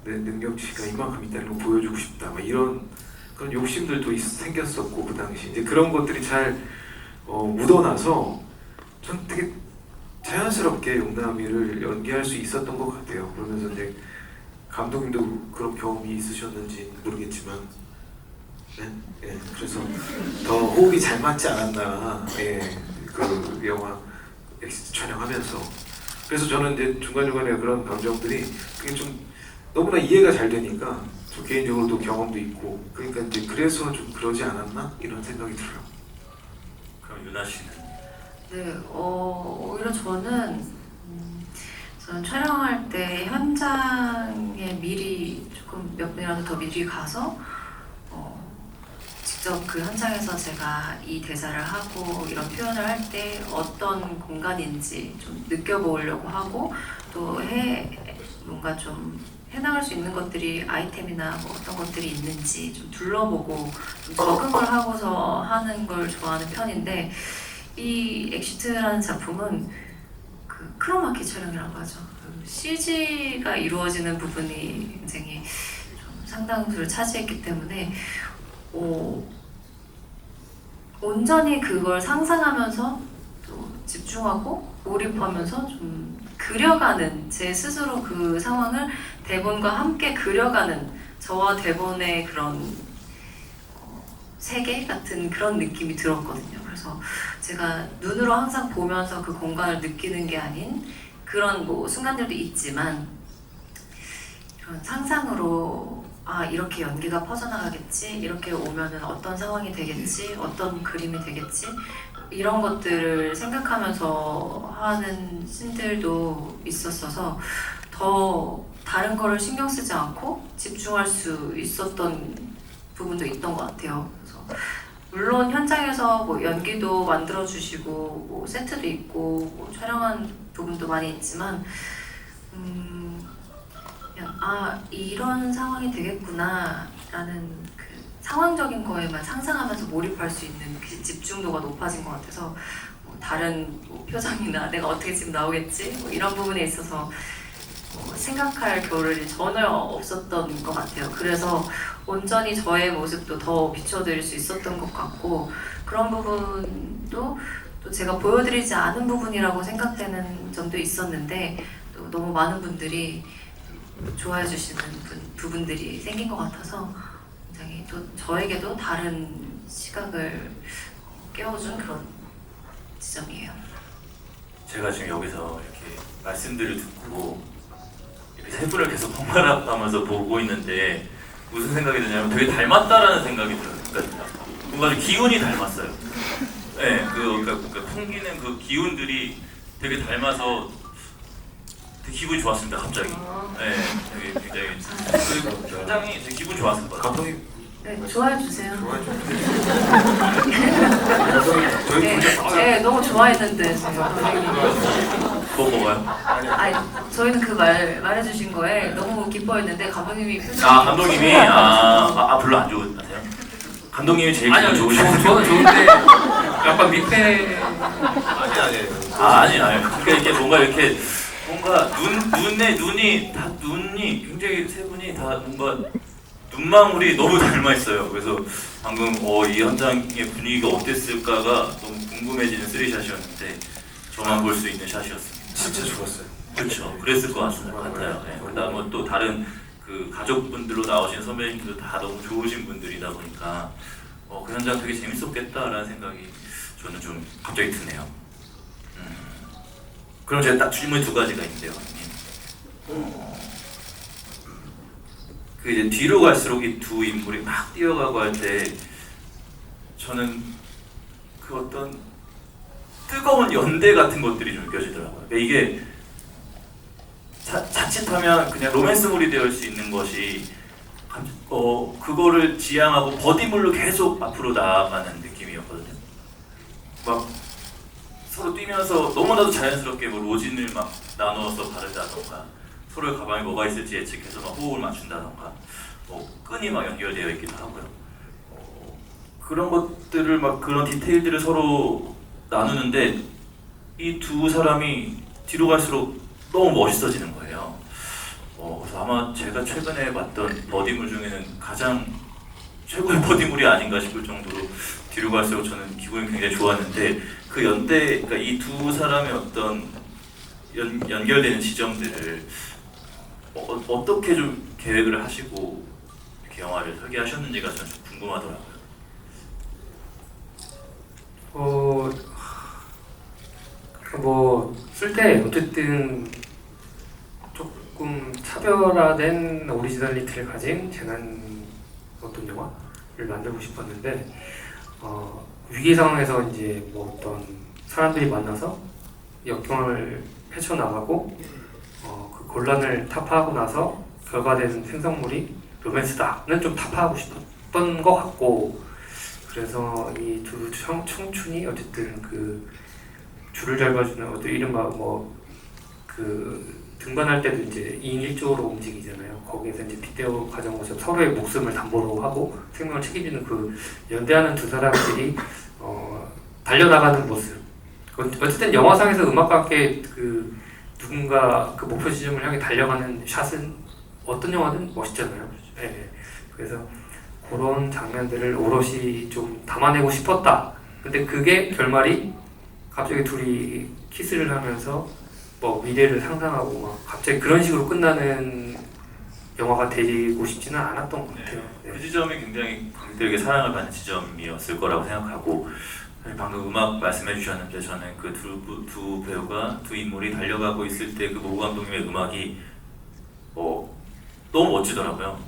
C: 내 능력치가 이만큼 있다는 걸 보여주고 싶다. 막 이런 그런 욕심들도 생겼었고 그 당시 이제 그런 것들이 잘 묻어나서 전 되게 자연스럽게 용남이를 연기할 수 있었던 것 같아요. 그러면서 이제 감독님도 그런 경험이 있으셨는지 모르겠지만, 네, 예, 그래서 더 호흡이 잘 맞지 않았나, 예, 그 영화 엑시트 촬영하면서. 그래서 저는 이제 중간중간에 그런 감정들이 그게 좀 너무나 이해가 잘 되니까 저 개인적으로도 경험도 있고, 그러니까 이제 그래서 좀 그러지 않았나 이런 생각이 들어요.
A: 그럼 유나 씨는?
D: 네, 오히려 저는 촬영할 때 현장에 미리 조금 몇 분이라도 더 미리 가서 직접 그 현장에서 제가 이 대사를 하고 이런 표현을 할 때 어떤 공간인지 좀 느껴보려고 하고 또 뭔가 좀 해나갈 수 있는 것들이 아이템이나 뭐 어떤 것들이 있는지 좀 둘러보고 좀 적응을 하고서 하는 걸 좋아하는 편인데 이 엑시트라는 작품은 그 크로마키 촬영이라고 하죠. 그 CG가 이루어지는 부분이 굉장히 좀 상당수를 차지했기 때문에 온전히 그걸 상상하면서 또 집중하고 몰입하면서 좀 그려가는 제 스스로 그 상황을 대본과 함께 그려가는 저와 대본의 그런 세계 같은 그런 느낌이 들었거든요. 그래서 제가 눈으로 항상 보면서 그 공간을 느끼는 게 아닌 그런 뭐 순간들도 있지만 이런 상상으로 이렇게 연기가 퍼져나가겠지, 이렇게 오면은 어떤 상황이 되겠지, 어떤 그림이 되겠지 이런 것들을 생각하면서 하는 씬들도 있었어서 더 다른 거를 신경 쓰지 않고 집중할 수 있었던 부분도 있던 것 같아요. 그래서 물론 현장에서 뭐 연기도 만들어주시고 뭐 세트도 있고 뭐 촬영한 부분도 많이 있지만 그냥 이런 상황이 되겠구나 라는 그 상황적인 거에만 상상하면서 몰입할 수 있는 그 집중도가 높아진 것 같아서 뭐 다른 뭐 표정이나 내가 어떻게 지금 나오겠지 뭐 이런 부분에 있어서 생각할 겨를이 전혀 없었던 것 같아요. 그래서 온전히 저의 모습도 더 비춰드릴 수 있었던 것 같고 그런 부분도 또 제가 보여드리지 않은 부분이라고 생각되는 점도 있었는데 또 너무 많은 분들이 좋아해 주시는 부분들이 생긴 것 같아서 굉장히 또 저에게도 다른 시각을 깨워준 그런 지점이에요.
A: 제가 지금 여기서 이렇게 말씀들을 듣고 이렇게 세 분을 계속 번갈아가면서 보고 있는데 무슨 생각이 드냐면 되게 닮았다라는 생각이 들어요. 그러니까 뭔가 좀 기운이 닮았어요. 네, 그러니까 풍기는 그 기운들이 되게 닮아서 되게 기분이 좋았습니다. 갑자기. 네, 되게 굉장히 굉장히 되게 기분 좋았을 것 같아요.
C: 감독님
D: 네, 좋아해 주세요.
C: 좋아해 좀.
D: 네, 너무 좋아했는데 저희가
A: 뭐가요?
D: 저희는 그 말해주신 거에 너무 기뻐했는데 감독님이 표정이
A: 감독님이 별로 안 좋으세요? 감독님이 제일 기분 좋으시고
B: 저는 좋은데 약간 밑에
C: 아니.
A: 그러니까 이게 뭔가 눈이 굉장히 세 분이 다 뭔가 눈망울이 너무 닮아 있어요. 그래서 방금 이 현장의 분위기가 어땠을까가 너무 궁금해지는 쓰리샷이었는데 저만 볼 수 있는 샷이었습니다.
C: 진짜 좋았어요.
A: 그렇죠. 그랬을 것 같아요. 네. 그다음에 또 다른 그 가족분들로 나오신 선배님들도 다 너무 좋으신 분들이다 보니까 그 현장 되게 재밌었겠다라는 생각이 저는 좀 갑자기 드네요. 그럼 제가 딱 질문이 두 가지가 있는데요. 그 이제 뒤로 갈수록 이 두 인물이 막 뛰어가고 할 때 저는 그 어떤 뜨거운 연대 같은 것들이 좀 느껴지더라고요. 그러니까 이게 자칫하면 그냥 로맨스물이 될 수 있는 것이 그거를 지향하고 버디물로 계속 앞으로 나아가는 느낌이었거든요. 막 서로 뛰면서 너무나도 자연스럽게 뭐 로진을 막 나누어서 바른다던가 서로의 가방에 뭐가 있을지 예측해서 막 호흡을 맞춘다던가 뭐 끈이 막 연결되어 있기도 하고요. 그런 것들을 막 그런 디테일들을 서로 나누는데 이 두 사람이 뒤로 갈수록 너무 멋있어지는 거예요. 그래서 아마 제가 최근에 봤던 버디물 중에는 가장 최고의 버디물이 아닌가 싶을 정도로 뒤로 갈수록 저는 기분이 굉장히 좋았는데 그 연대, 그러니까 이 두 사람의 어떤 연결되는 지점들을 어떻게 좀 계획을 하시고 이렇게 영화를 설계하셨는지가 저는 좀 궁금하더라고요.
B: 뭐 쓸 때 어쨌든 조금 차별화된 오리지널리티를 가진 재난 어떤 영화를 만들고 싶었는데 위기 상황에서 이제 뭐 어떤 사람들이 만나서 역경을 헤쳐나가고 그 곤란을 타파하고 나서 결과되는 생성물이 로맨스다는 좀 타파하고 싶었던 것 같고, 그래서 이 두 청춘이 어쨌든 그 줄을 잡아주는 어떤 이른바 그 등반할 때도 이제 2인 1조로 움직이잖아요. 거기에서 이제 빗대어 가정에서 서로의 목숨을 담보로 하고 생명을 책임지는 그 연대하는 두 사람들이 달려나가는 모습. 어쨌든 영화상에서 음악과 함께 그 누군가 그 목표 지점을 향해 달려가는 샷은 어떤 영화든 멋있잖아요. 네. 그래서 그런 장면들을 오롯이 좀 담아내고 싶었다. 근데 그게 결말이 갑자기 둘이 키스를 하면서 뭐 미래를 상상하고 막 갑자기 그런 식으로 끝나는 영화가 되고 싶지는 않았던 것 같아요.
A: 그 지점이 굉장히 관객들에게 사랑을 받는 지점이었을 거라고 생각하고, 방금 음악 말씀해 주셨는데 저는 그 두 배우가, 두 인물이 달려가고 있을 때 그 모구 감독님의 음악이 너무 멋지더라고요.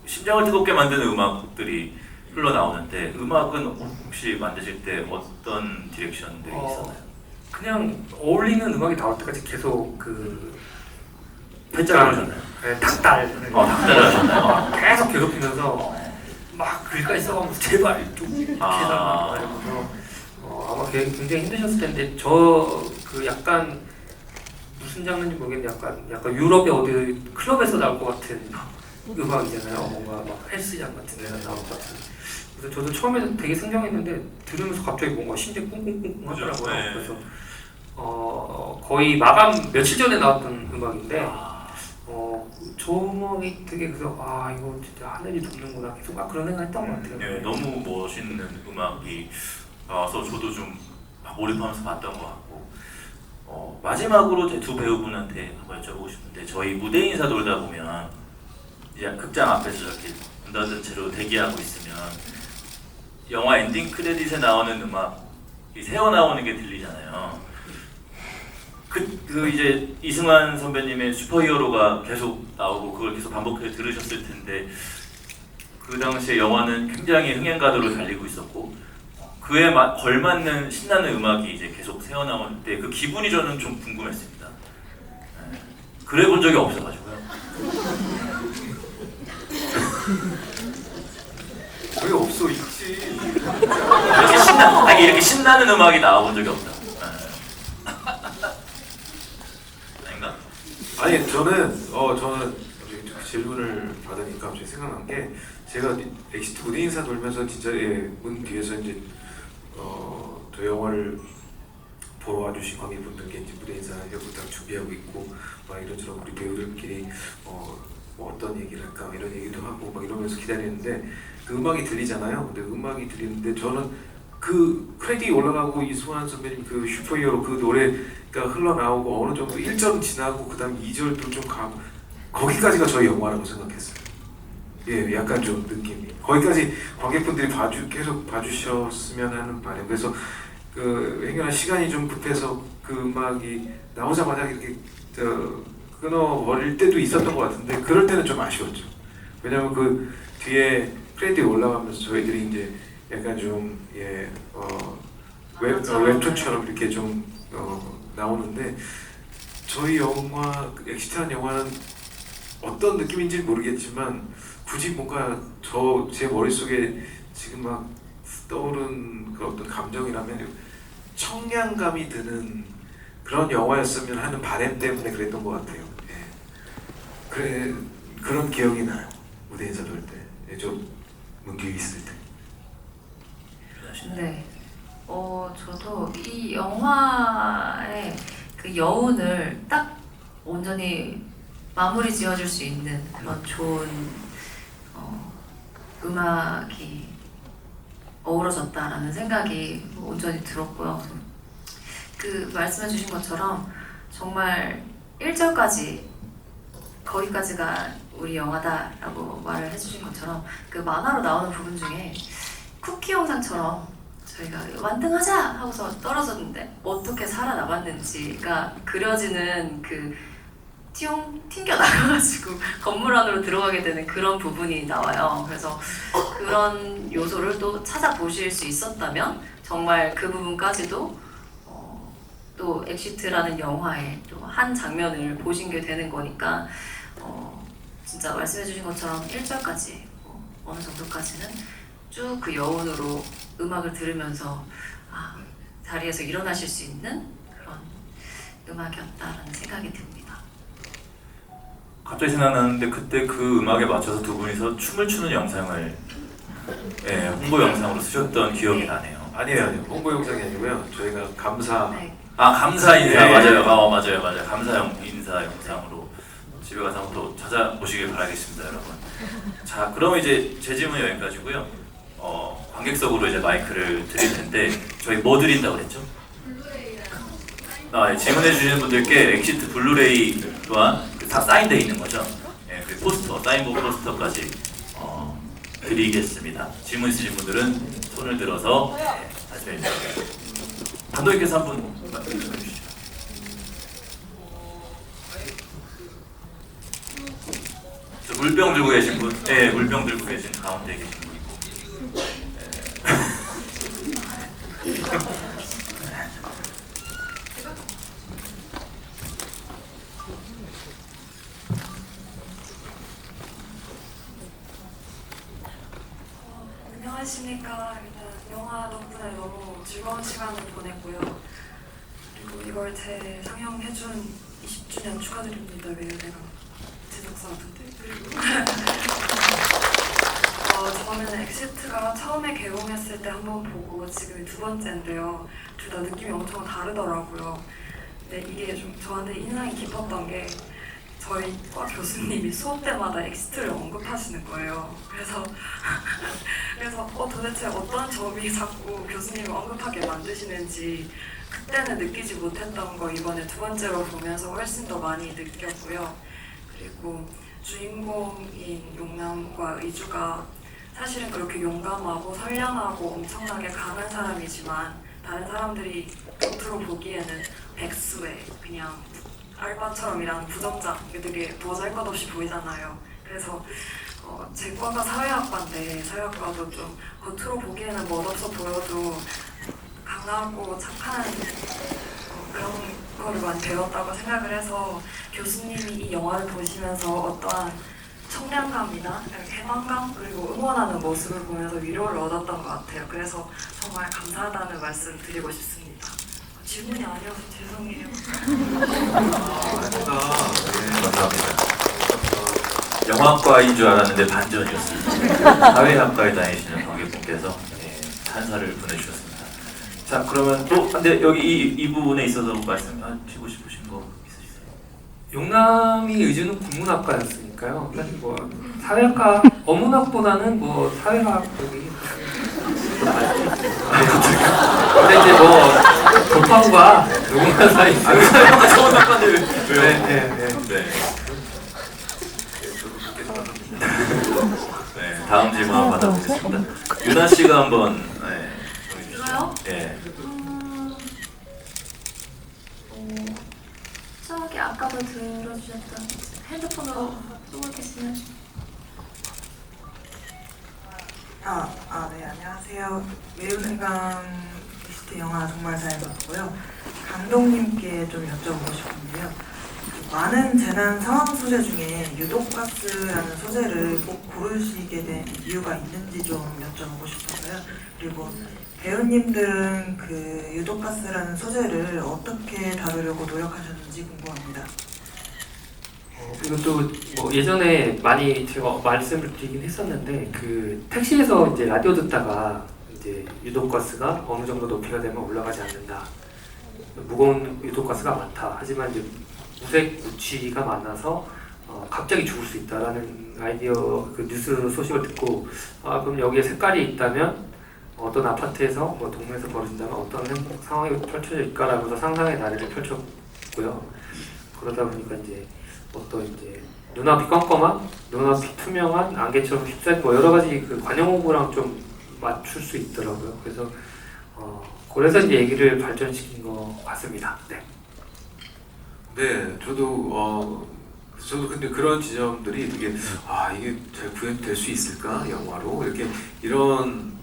A: 심장을 뜨겁게 만드는 음악들이 흘러나오는데, 음악은 혹시 만드실 때 어떤 디렉션들이 있었나요?
B: 그냥 어울리는 음악이 나올 때까지 계속 그
A: 팔짱을 하셨나요?
B: 네, 닭달
A: 닭달을 하셨나요?
B: 계속 괴롭히면서 막 글까지 써가면서 제발 좀 이렇게 해달라 이러면서 아마 굉장히 힘드셨을 텐데, 저 그 약간 무슨 장르인지 모르겠는데 약간 유럽의 어디 클럽에서 나올 것 같은 음악이잖아요. 뭔가 막 헬스장 같은 데서 나올 것 같은. 그래서 저도 처음에는 되게 생경했는데 들으면서 갑자기 뭔가 심장이 꿍꿍꿍 하더라고요.
A: 네.
B: 그래서 거의 마감 며칠 전에 나왔던 음악인데 저 음악이 되게 그래서 이거 진짜 하늘이 돕는구나 계속 막 그런 생각 했던 것 같아요.
A: 네, 너무 멋있는 음악이 나와서 저도 좀 몰입하면서 봤던 것 같고, 마지막으로 제 두 배우분한테 한번 여쭤보고 싶은데, 저희 무대 인사 돌다 보면 이제 극장 앞에서 이렇게 문 닫은 채로 대기하고 있으면 영화 엔딩 크레딧에 나오는 음악이 새어 나오는 게 들리잖아요. 그 이제 이승환 선배님의 슈퍼히어로가 계속 나오고 그걸 계속 반복해서 들으셨을 텐데, 그 당시에 영화는 굉장히 흥행가도로 달리고 있었고 그에 걸맞는 신나는 음악이 이제 계속 새어 나올 때 그 기분이 저는 좀 궁금했습니다. 그래 본 적이 없어가지고요.
C: 왜 없어? 있지.
A: 이렇게 신나는 음악이 나와본 적이 없다. 아닌가?
C: 아니 저는 질문을 받으니까 갑자기 생각난 게, 제가 엑시트 무대 인사 돌면서 진짜 문 뒤에서 이제 저 영화를 보러 와주신 관객분들께 이제 무대 인사하려고 딱 준비하고 있고 막 이런저런 우리 배우들끼리 뭐 어떤 얘기를 할까 이런 얘기도 하고 막 이러면서 기다리는데 그 음악이 들리잖아요. 근데 음악이 들리는데 저는 그 크레딧이 올라가고 이승환 선배님 그 슈퍼히어로 그 노래가 흘러나오고 어느 정도 1절 지나고 그 다음 2절도 좀 가고 거기까지가 저희 영화라고 생각했어요. 예, 약간 좀 느낌이 거기까지 관객분들이 계속 봐주셨으면 하는 바람. 그래서 그 행여나 시간이 좀 급해서 그 음악이 나오자마자 이렇게 끊어버릴 때도 있었던 것 같은데, 그럴 때는 좀 아쉬웠죠. 왜냐면 그 뒤에 크레딧이 올라가면서 저희들이 이제 약간 좀 웹툰처럼 이렇게 좀 나오는데, 저희 영화 엑시트한 영화는 어떤 느낌인지 모르겠지만 굳이 뭔가 제 머릿속에 지금 막 떠오른 그 어떤 감정이라면 청량감이 드는 그런 영화였으면 하는 바람 때문에 그랬던 것 같아요. 예. 그런 기억이 나요. 무대 인사 돌 때, 저 문 뒤에 있을 때.
D: 네. 저도 이 영화 여운을 딱 온전히 마무리 지어줄 수 있는 그런 좋은 음악이 어우러졌다라는 생각이 온전히 들었고요. 그 말씀해주신 것처럼 정말 1절까지 거기까지가 우리 영화다라고 말을 해주신 것처럼 그 만화로 나오는 부분 중에 쿠키 영상처럼 저희가 완등하자 하고서 떨어졌는데 어떻게 살아남았는지가 그려지는 그 튀용 튕겨 나가가지고 건물 안으로 들어가게 되는 그런 부분이 나와요. 그래서 그런 요소를 또 찾아보실 수 있었다면 정말 그 부분까지도 또 엑시트라는 영화의 또 한 장면을 보신 게 되는 거니까 진짜 말씀해주신 것처럼 1절까지 어느 정도까지는 쭉 그 여운으로 음악을 들으면서 자리에서 일어나실 수 있는 그런 음악이었다라는 생각이 듭니다.
A: 갑자기 생각나는데 그때 그 음악에 맞춰서 두 분이서 춤을 추는 영상을 홍보 영상으로 쓰셨던 기억이 나네요.
C: 아니에요. 홍보 영상이 아니고요. 저희가 감사
D: 네.
A: 감사 인사
C: 네.
A: 맞아요. 맞아요. 감사 인사 영상으로 집에 가서 한번 또 찾아보시길 바라겠습니다, 여러분. 자, 그럼 이제 제 질문 여기까지고요. 관객석으로 이제 마이크를 드릴 텐데 저희 뭐 드린다고 그랬죠? 질문해 주시는 분들께 엑시트 블루레이 또한 다 사인되어 있는 거죠. 그 포스터, 사인본 포스터까지 드리겠습니다. 질문 있으신 분들은 손을 들어서 말씀해 주시죠. 감독님께서 한번 말씀해 주시죠. 물병 들고 계신 분, 물병 들고 계신 가운데 계신 분 있고.
E: 안녕하십니까. 일단 영화 덕분에 너무 즐거운 시간을 보냈고요. 그리고 이걸 재상영해준 20주년 축하드립니다. 왜 내가 제작사 같은데. 그리고 저는 엑시트가 처음에 개봉했을 때 한 번 보고 지금 두 번째인데요. 둘 다 느낌이 엄청 다르더라고요. 근데 이게 좀 저한테 인상이 깊었던 게 저희 과 교수님이 수업 때마다 엑시트를 언급하시는 거예요. 그래서 도대체 어떤 점이 자꾸 교수님을 언급하게 만드시는지 그때는 느끼지 못했던 거 이번에 두 번째로 보면서 훨씬 더 많이 느꼈고요. 그리고 주인공인 용남과 의주가 사실은 그렇게 용감하고 선량하고 엄청나게 강한 사람이지만 다른 사람들이 겉으로 보기에는 백수의 그냥 알바처럼 일하는 부점장, 이게 되게 보잘것없이 보이잖아요. 그래서 제 과가 사회학과인데 사회학과도 좀 겉으로 보기에는 멋없어 보여도 강하고 착한 그런 거를 많이 배웠다고 생각을 해서 교수님이 이 영화를 보시면서 어떠한 청량감이나 해방감 그리고 응원하는 모습을 보면서 위로를 얻었던 것 같아요. 그래서 정말 감사하다는 말씀 드리고 싶습니다. 질문이 아니어서 죄송해요.
A: 감사합니다. 영화과인 줄 알았는데 반전이었습니다. 사회학과에 다니시는 관객분께서 찬사를 보내주셨습니다. 자, 그러면 또 근데 여기 이 부분에 있어서 말씀하시고 싶으신 거 있으세요?
B: 용남이 의주는 국문학과였으니까요. 사실 뭐 사회학과 어문학보다는 뭐 사회학 쪽이 근데 이제 뭐 돌파구가 누군가 사이
A: 사회학과 처음 학과인데 왜요?
B: 네.
A: 네, 다음 질문 한번 받아보겠습니다. 유나 씨가 한번 보여주시죠.
D: 이거요?
A: 네.
D: 저기 아까도 들어주셨던 핸드폰으로 쏘고 계시면
F: 네, 안녕하세요. 매운해감 엑시트 영화 정말 잘 봤고요. 감독님께 좀 여쭤보고 싶은데요. 많은 재난 상황 소재 중에 유독가스라는 소재를 꼭 고르시게 된 이유가 있는지 좀 여쭤보고 싶어서요. 그리고 배우님들은 그 유독가스라는 소재를 어떻게 다루려고 노력하셨는지 궁금합니다.
B: 이것도 뭐 예전에 많이 제가 말씀을 드리긴 했었는데 그 택시에서 이제 라디오 듣다가 이제 유독가스가 어느 정도 높이가 되면 올라가지 않는다. 무거운 유독가스가 많다. 하지만 이제 무색 무취가 많아서 갑자기 죽을 수 있다라는 아이디어 그 뉴스 소식을 듣고 그럼 여기에 색깔이 있다면 어떤 아파트에서 뭐 동네에서 벌어진다면 어떤 상황이 펼쳐질까라면서 상상의 나래를 펼쳤고요. 그러다 보니까 이제 어떤 이제 눈앞이 껌껌한, 눈앞이 투명한 안개처럼 휩싸인 뭐 여러 가지 그 관영 호구랑 좀 맞출 수 있더라고요. 그래서 이제 얘기를 발전시킨 것 같습니다. 네.
C: 네, 저도 근데 그런 지점들이 되게 이게 잘 구현될 수 있을까 영화로 이렇게 이런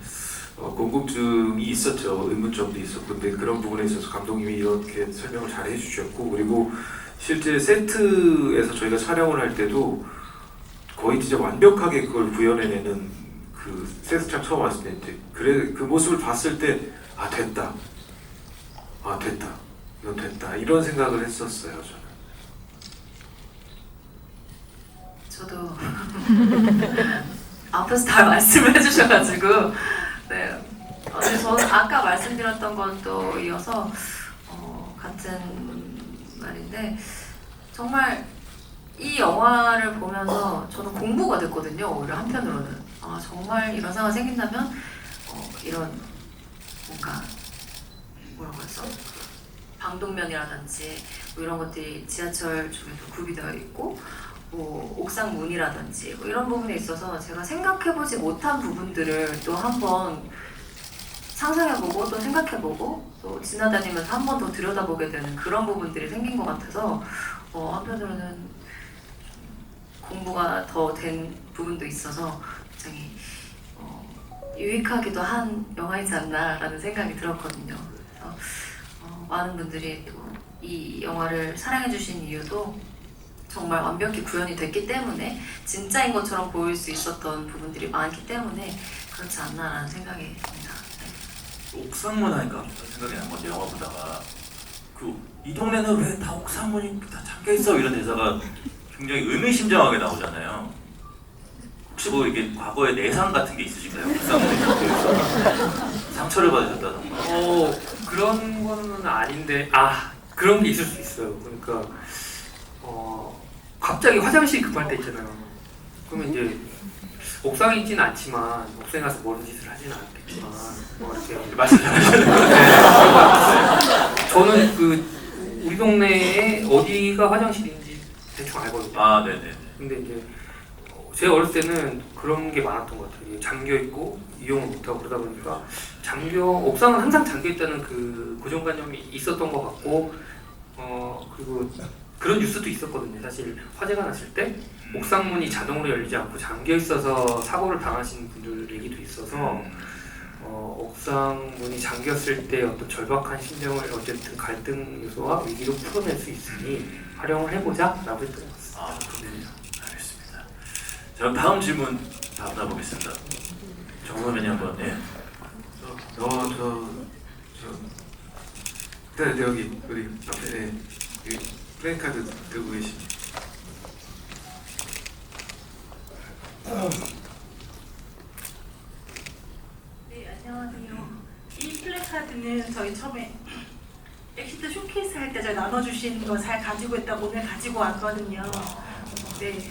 C: 궁금증이 있었죠. 의문점도 있었고 근데 그런 부분에 있어서 감독님이 이렇게 설명을 잘 해주셨고 그리고 실제 세트에서 저희가 촬영을 할 때도 거의 진짜 완벽하게 그걸 구현해내는 그 세트장 처음 왔을 때 이제 그 모습을 봤을 때 됐다. 됐다. 이건 됐다. 이런 생각을 했었어요, 저는.
D: 저도 앞에서 다 말씀을 해주셔가지고 네. 근데 저는 아까 말씀드렸던 건 또 이어서 같은 말인데 정말 이 영화를 보면서 저는 공부가 됐거든요. 오히려 한편으로는 정말 이런 상황이 생긴다면 이런 뭔가 뭐라고 했어? 방독면이라든지 뭐 이런 것들이 지하철 쪽에도 구비되어 있고 뭐 옥상 문이라든지 뭐 이런 부분에 있어서 제가 생각해보지 못한 부분들을 또 한번 상상해보고 또 생각해보고 또 지나다니면서 한 번 더 들여다보게 되는 그런 부분들이 생긴 것 같아서 한편으로는 공부가 더 된 부분도 있어서 굉장히 유익하기도 한 영화이지 않나라는 생각이 들었거든요. 그래서 많은 분들이 또 이 영화를 사랑해주신 이유도 정말 완벽히 구현이 됐기 때문에 진짜인 것처럼 보일 수 있었던 부분들이 많기 때문에 그렇지 않나라는 생각이 듭니다. 네.
A: 옥상문 하니까 생각이 난 건데 영화 보다가 이 동네는 왜 다 옥상문이 다 잠겨 있어 이런 대사가 굉장히 의미심장하게 나오잖아요. 혹시 뭐 이게 과거에 내상 같은 게 있으신가요? 옥상문에 잠겨 있어 상처를 받으셨다던가.
B: 그런 거는 아닌데 그런 게 있을 수 있어요. 그러니까 갑자기 화장실 급할 때 있잖아요. 그러면 이제 옥상에 있지는 않지만 옥상에 가서 모르는 짓을 하지는 않겠지만 뭐 이렇게
A: 말씀 잘하시네요.
B: 저는 우리 동네에 어디가 화장실인지 대충 알거든요.
A: 네네.
B: 근데 이제 제 어렸을 때는 그런 게 많았던 것 같아요. 잠겨 있고 이용을 못하고 그러다 보니까 옥상은 항상 잠겨 있다는 그 고정관념이 있었던 것 같고 그리고 그런 뉴스도 있었거든요. 사실 화재가 났을 때 옥상문이 자동으로 열리지 않고 잠겨 있어서 사고를 당하신 분들 얘기도 있어서 옥상문이 잠겼을 때 어떤 절박한 심정을 어쨌든 갈등 요소와 위기로 풀어낼 수 있으니 활용을 해보자라고 했던 것 같습니다.
A: 그렇군요. 알겠습니다. 자, 그럼 다음 질문 받아보겠습니다. 정선배님 한번. 네.
C: 네, 여기 우리 앞에 여기 플랜카드 들고 계십니다.
G: 네, 안녕하세요. 이 플래카드는 저희 처음에 엑시트 쇼케이스 할 때 저희 나눠주신 거 잘 가지고 있다고 오늘 가지고 왔거든요. 네.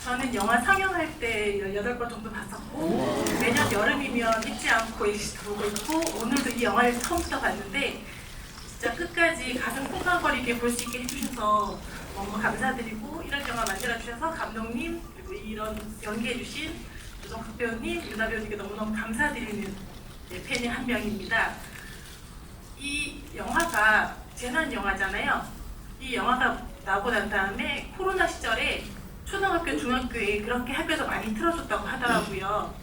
G: 저는 영화 상영할 때 18번 정도 봤었고 매년 여름이면 잊지 않고 엑시트 보고 있고 오늘도 이 영화를 처음부터 봤는데 진짜 끝까지 가슴 콩강거리게 볼 수 있게 해주셔서 너무 감사드리고 이런 영화 만들어주셔서 감독님 그리고 이런 연기해주신 조정석 배우님, 유나 배우님께 너무너무 감사드리는 팬의 한 명입니다. 이 영화가 재난 영화잖아요. 이 영화가 나오고 난 다음에 코로나 시절에 초등학교, 중학교에 그렇게 학교에서 많이 틀어줬다고 하더라고요.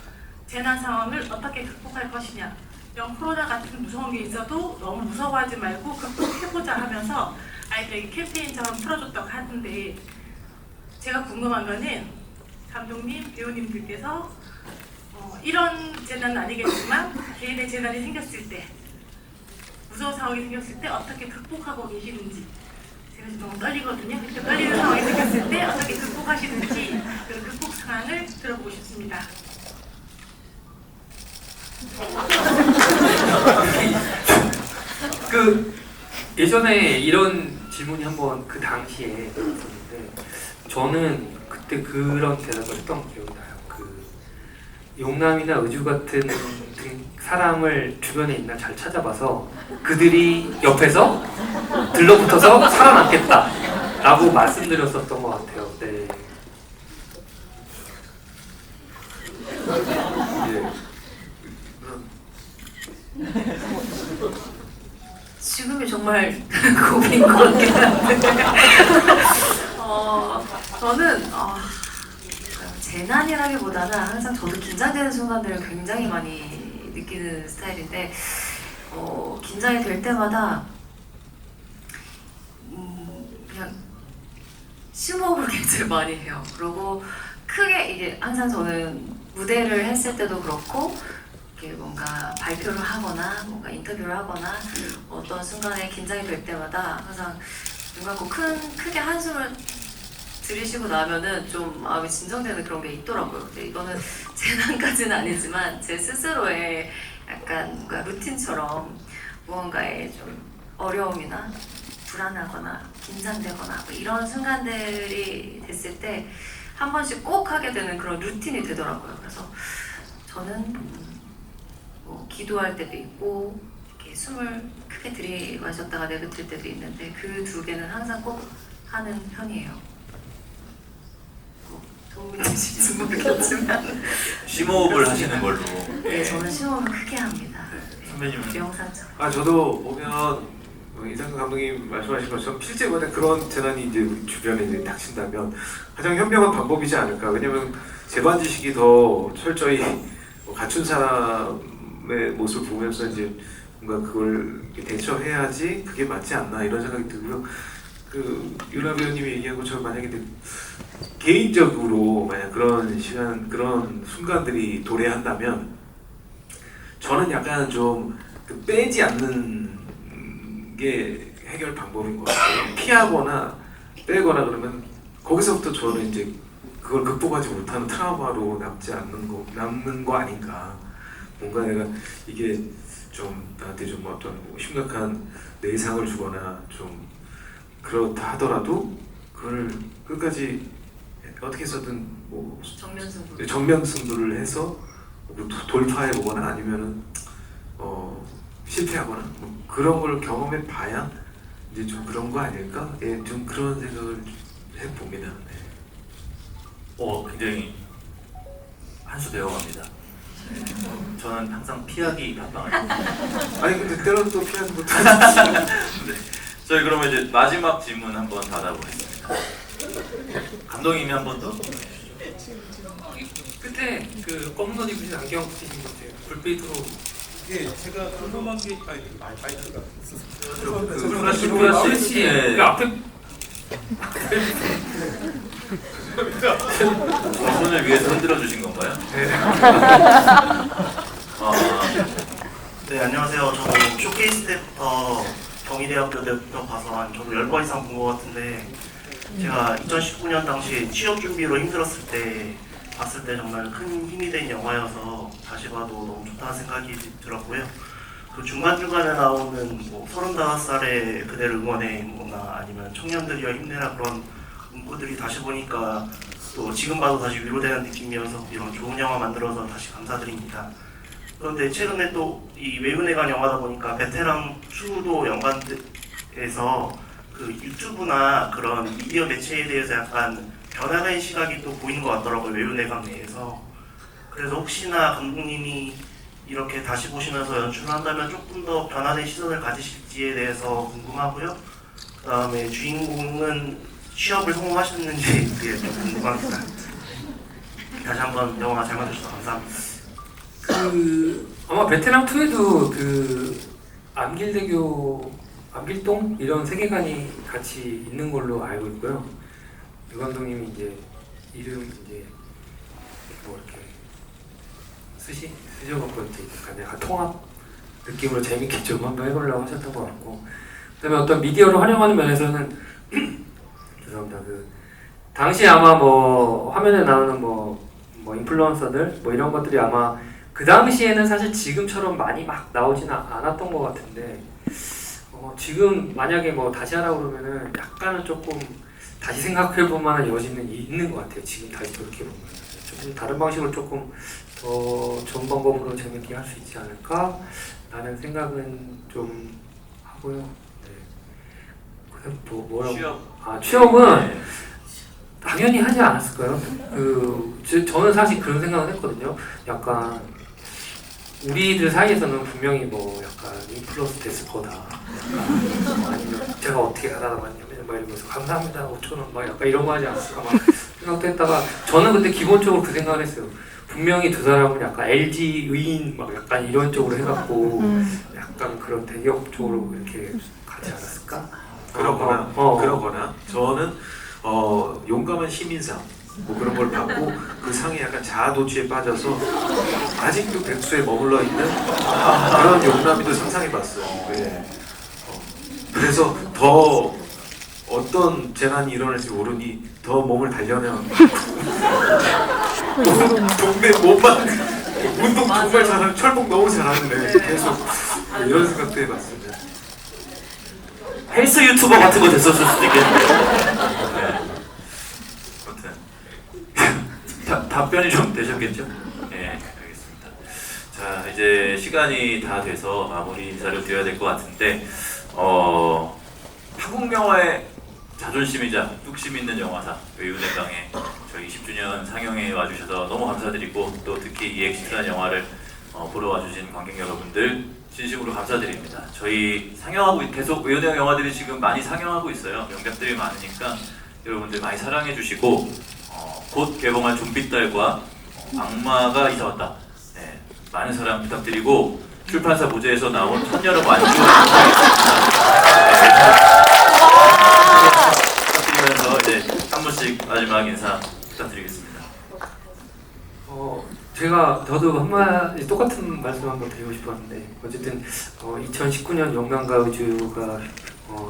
G: 재난 상황을 어떻게 극복할 것이냐. 이런 코로나 같은 무서운 게 있어도 너무 무서워하지 말고 극복해보자 하면서 아이들에게 캠페인처럼 틀어줬다고 하는데 제가 궁금한 거는 감독님, 배우님들께서 이런 재난은 아니겠지만 개인의 재난이 생겼을 때 무서운 상황이 생겼을 때 어떻게 극복하고 계시는지 제가 지금 너무 떨리거든요. 이렇게 떨리는 상황이 생겼을 때 어떻게 극복하시는지 그 극복 상황을 들어보고 싶습니다.
B: 예전에 이런 질문이 한번 그 당시에 있었는데 저는 그때 그런 대답을 했던 기억이 나요. 그 용남이나 의주 같은 사람을 주변에 있나 잘 찾아봐서 그들이 옆에서 들러붙어서 살아남겠다라고 말씀드렸었던 것 같아요. 네.
D: 지금이 정말 고비인 것 같긴 한데 저는 재난이라기보다는 항상 저도 긴장되는 순간들을 굉장히 많이 느끼는 스타일인데 긴장이 될 때마다 그냥 심호흡을 굉장히 많이 해요. 그리고 크게 이게 항상 저는 무대를 했을 때도 그렇고 이렇게 뭔가 발표를 하거나 뭔가 인터뷰를 하거나 어떤 순간에 긴장이 될 때마다 항상 눈 감고 크게 한숨을 들이쉬고 나면은 좀 마음이 진정되는 그런 게 있더라고요. 근데 이거는 재난까지는 아니지만 제 스스로의 약간 뭔가 루틴처럼 무언가에 좀 어려움이나 불안하거나 긴장되거나 뭐 이런 순간들이 됐을 때 한 번씩 꼭 하게 되는 그런 루틴이 되더라고요. 그래서 저는 뭐 기도할 때도 있고 이렇게 숨을 크게 들이마셨다가 내뱉을 때도 있는데 그 두 개는 항상 꼭 하는 편이에요. 도움이 되실지 모르겠지만
A: 심호흡을 하시는 걸로.
D: 네, 저는 심호흡을 크게 합니다. 네,
A: 선배님은?
D: 명상처럼.
C: 저도 보면 이상근 감독님 말씀하신 것처럼 실제로는 그런 재난이 이제 우리 주변에 이제 닥친다면 가장 현명한 방법이지 않을까. 왜냐면 재반 지식이 더 철저히 갖춘 사람의 모습을 보면서 이제 뭔가 그걸 대처해야지 그게 맞지 않나 이런 생각이 들고요. 그 유나 배우님이 얘기한 것처럼 만약에 개인적으로 만약 그런 시간 그런 순간들이 도래한다면 저는 약간 좀 빼지 않는 게 해결 방법인 것 같아요. 피하거나 빼거나 그러면 거기서부터 저는 이제 그걸 극복하지 못하는 트라우마로 남는 거 아닌가. 뭔가 내가 이게 좀 나한테 좀 어떤 심각한 내상을 주거나 좀 그렇다 하더라도 그걸 끝까지 어떻게 해서든 뭐 정면 승부를 해서 돌파해 보거나 아니면은 실패하거나 뭐 그런 걸 경험해 봐야 이제 좀 그런 거 아닐까? 예, 좀 그런 생각을 해 봅니다. 네.
A: 굉장히 한 수 배워갑니다. 저는 항상 피하기 답방합니다.
C: 아니 근데 때로는 또 피하는 것도
A: 네. 저희 그러면 이제 마지막 질문 한번 받아보겠습니다. 감독님이 한 번 더.
B: 그때 그 검은 옷 입으신 안경 쓰신 것 같아요. 불빛으로
H: 이게 제가 궁금한 게 마이크가
B: 플래시
A: 네.
B: 그 앞에
A: 손을 위해서 흔들어 주신 건가요?
I: 네, 안녕하세요. 저도 쇼케이스 때부터 경희대학교 때부터 봐서 한 저도 10번 이상 본 것 같은데 제가 2019년 당시에 취업 준비로 힘들었을 때 봤을 때 정말 큰 힘이 된 영화여서 다시 봐도 너무 좋다는 생각이 들었고요. 그 중간중간에 나오는 뭐 35살의 그대를 응원해 뭐나 아니면 청년들이여 힘내라 그런 문구들이 다시 보니까 또 지금 봐도 다시 위로되는 느낌이어서 이런 좋은 영화 만들어서 다시 감사드립니다. 그런데 최근에 또 이 외근에 간 영화다 보니까 베테랑 2도 연관돼서 그 유튜브나 그런 미디어 매체에 대해서 약간 변화된 시각이 또 보이는 것 같더라고요. 외유내강 내에서. 그래서 혹시나 감독님이 이렇게 다시 보시면서 연출을 한다면 조금 더 변화된 시선을 가지실지에 대해서 궁금하고요. 그 다음에 주인공은 취업을 성공하셨는지 그게 좀 궁금합니다. 다시 한번 영화 잘 만드셔서 감사합니다.
B: 아마 베테랑 2에도 그 암길동 이런 세계관이 같이 있는 걸로 알고 있고요. 유 감독님이 이제 이름 이제 뭐 이렇게 쓰셔갖고 이제 약간 통합 느낌으로 재밌게 좀 한번 해보려고 하셨던 것 같고, 그다음에 어떤 미디어를 활용하는 면에서는 죄송합니다. 그 당시 아마 뭐 화면에 나오는 뭐 인플루언서들 뭐 이런 것들이 아마 그 당시에는 사실 지금처럼 많이 막 나오지는 않았던 것 같은데 지금 만약에 뭐 다시 하라고 그러면은 약간은 조금 다시 생각해 볼 만한 여지는 있는 것 같아요. 지금 다시 저렇게 보면 조금 다른 방식으로 조금 더 좋은 방법으로 재밌게 할 수 있지 않을까 라는 생각은 좀 하고요. 네. 그다음 또 뭐라고? 취업은
A: 네.
B: 당연히 하지 않았을까요? 저는 사실 그런 생각을 했거든요. 약간 우리들 사이에서는 분명히 뭐 약간 인플루언스 됐을 거다. 약간 뭐 아니면 제가 어떻게 하다 왔냐면 막 이러면서 감사합니다 5,000원 막 약간 이런 거 하지 않았을까 막 생각도 했다가 저는 그때 기본적으로 그 생각을 했어요. 분명히 두 사람은 약간 LG 의인 막 약간 이런 쪽으로 해갖고 약간 그런 대기업 쪽으로 이렇게 가지 않았을까?
C: 그러거나 저는 용감한 시민상 뭐 그런 걸 받고 그 상에 약간 자아도취에 빠져서 아직도 백수에 머물러 있는 그런 용남이도 상상해봤어요. 네. 그래서 더 어떤 재난이 일어날지 모르니 더 몸을 단련해요. 동네 몸만 운동 정말 잘하는 철봉 너무 잘하는데 계속 이런 생각도 해봤습니다.
A: 헬스 유튜버 같은 거 됐었을 수도 있겠네요. 네. 아무튼 답변이 좀 되셨겠죠? 네, 알겠습니다. 자, 이제 시간이 다 돼서 마무리 인사를 드려야 될 것 같은데 한국 영화의 자존심이자 뚝심 있는 영화사 외유내강에 저희 20주년 상영회 와주셔서 너무 감사드리고 또 특히 이 엑시트라는 영화를 보러 와주신 관객 여러분들 진심으로 감사드립니다. 저희 상영하고 계속 외유내강 영화들이 지금 많이 상영하고 있어요. 명작들이 많으니까 여러분들 많이 사랑해 주시고 곧 개봉할 좀비딸과 악마가 이사 왔다. 네, 많은 사랑 부탁드리고 출판사 무제에서 나온 천여름 완주 부탁드리면서 이제 한 분씩 마지막 인사 부탁드리겠습니다.
B: 저도 한마디 똑같은 말씀 한번 드리고 싶었는데 어쨌든 2019년 영남과 의주가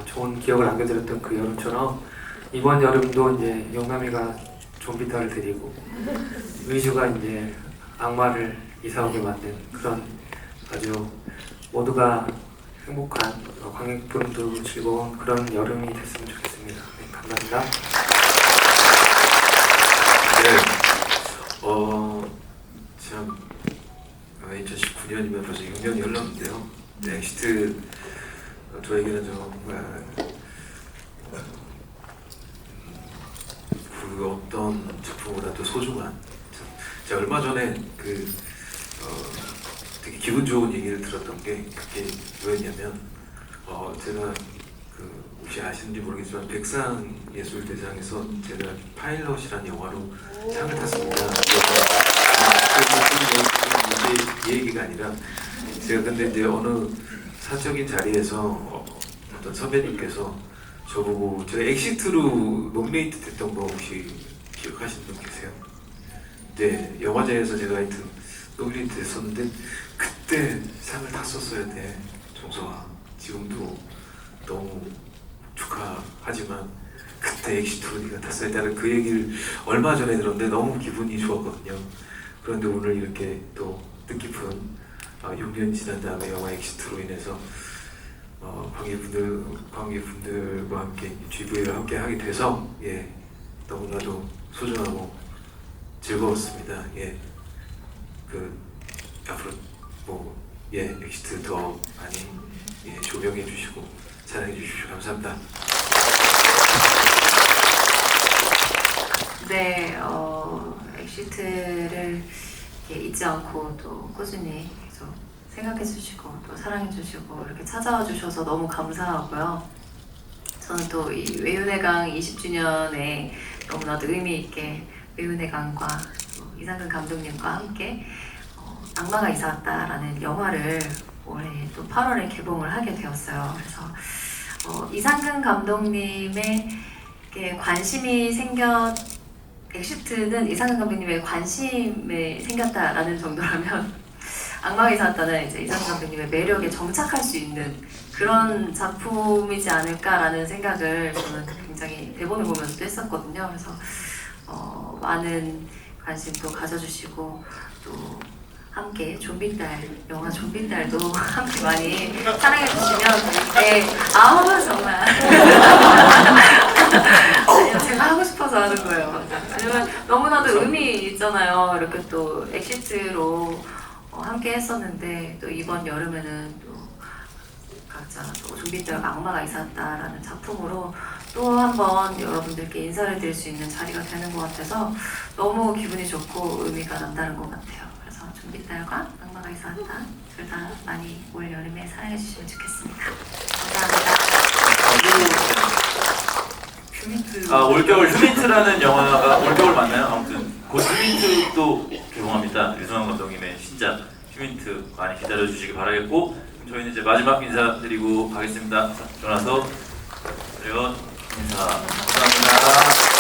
B: 좋은 기억을 남겨드렸던 그 여름처럼 이번 여름도 이제 영남이가 좀비딸을 데리고 의주가 이제 악마를 이사오게 만든 그런 아주 모두가 행복한 관객분도 즐거운 그런 여름이 됐으면 좋겠습니다. 네, 감사합니다.
C: 네, 참 2019년이면 벌써 6년이 흘렀는데요. 네, 엑시트 저에게는 정말 그 어떤 작품보다도 소중한. 제가 얼마 전에 되게 기분 좋은 얘기를 들었던 게 그게 뭐였냐면 제가 혹시 아시는지 모르겠지만 백상예술대상에서 제가 파일럿이라는 영화로 상을 탔습니다. 그래서 이 얘기가 아니라 제가 근데 이제 어느 사적인 자리에서 어떤 선배님께서 저보고 제가 엑시트로 노미네이트 됐던 거 혹시 기억하시는 분 계세요? 네, 영화제에서 제가 하여튼 노미네이트 됐었는데 그때 상을 탔었어야 돼. 정서아, 지금도 너무 축하하지만 그때 엑시트로 네가 탔어야 돼. 그 얘기를 얼마 전에 들었는데 너무 기분이 좋았거든요. 그런데 오늘 이렇게 또 뜻깊은 6년 지난 다음에 영화 엑시트로 인해서 관객분들과 함께 GV를 함께 하게 돼서 너무나도 소중하고 즐거웠습니다. 앞으로 엑시트 더 많이 조명해 주시고 사랑해 주십시오. 감사합니다.
D: 네, 엑시트를 이렇게 잊지 않고 또 꾸준히 계속 생각해 주시고 또 사랑해 주시고 이렇게 찾아와 주셔서 너무 감사하고요. 저는 또 이 외유내강 20주년에 너무나도 의미 있게 외유내강과 이상근 감독님과 함께 악마가 이사 왔다라는 영화를 올해 또 8월에 개봉을 하게 되었어요. 그래서 이상근 감독님의 관심이 엑시트는 이상근 감독님의 관심에 생겼다라는 정도라면 악마가 이사 왔다는 이제 이상근 감독님의 매력에 정착할 수 있는 그런 작품이지 않을까라는 생각을 저는 굉장히 대본을 보면서 했었거든요. 그래서 많은 관심도 가져주시고 또 함께 좀비딸 영화 좀비딸도 함께 많이 사랑해 주시면 네 아우 정말 아니요 제가 하고 싶어서 하는 거예요. 왜냐면 너무나도 의미 있잖아요. 이렇게 또 엑시트로 함께 했었는데 또 이번 여름에는 또 각자 또 좀비딸 악마가 있었다라는 작품으로 또 한번 여러분들께 인사를 드릴 수 있는 자리가 되는 것 같아서 너무 기분이 좋고 의미가 남다른 것 같아요. 그래서 좀비딸과 악마가 있었다 둘 다 많이 올 여름에 사랑해 주시면 좋겠습니다. 감사합니다.
A: 올겨울 휴민트라는 영화가 올겨울 맞나요? 아무튼 곧 휴민트도 개봉합니다. 유승환 감독님의 신작 휴민트 많이 기다려 주시기 바라겠고 저희는 이제 마지막 인사드리고 가겠습니다. 전화서 그리고 인사 감사합니다.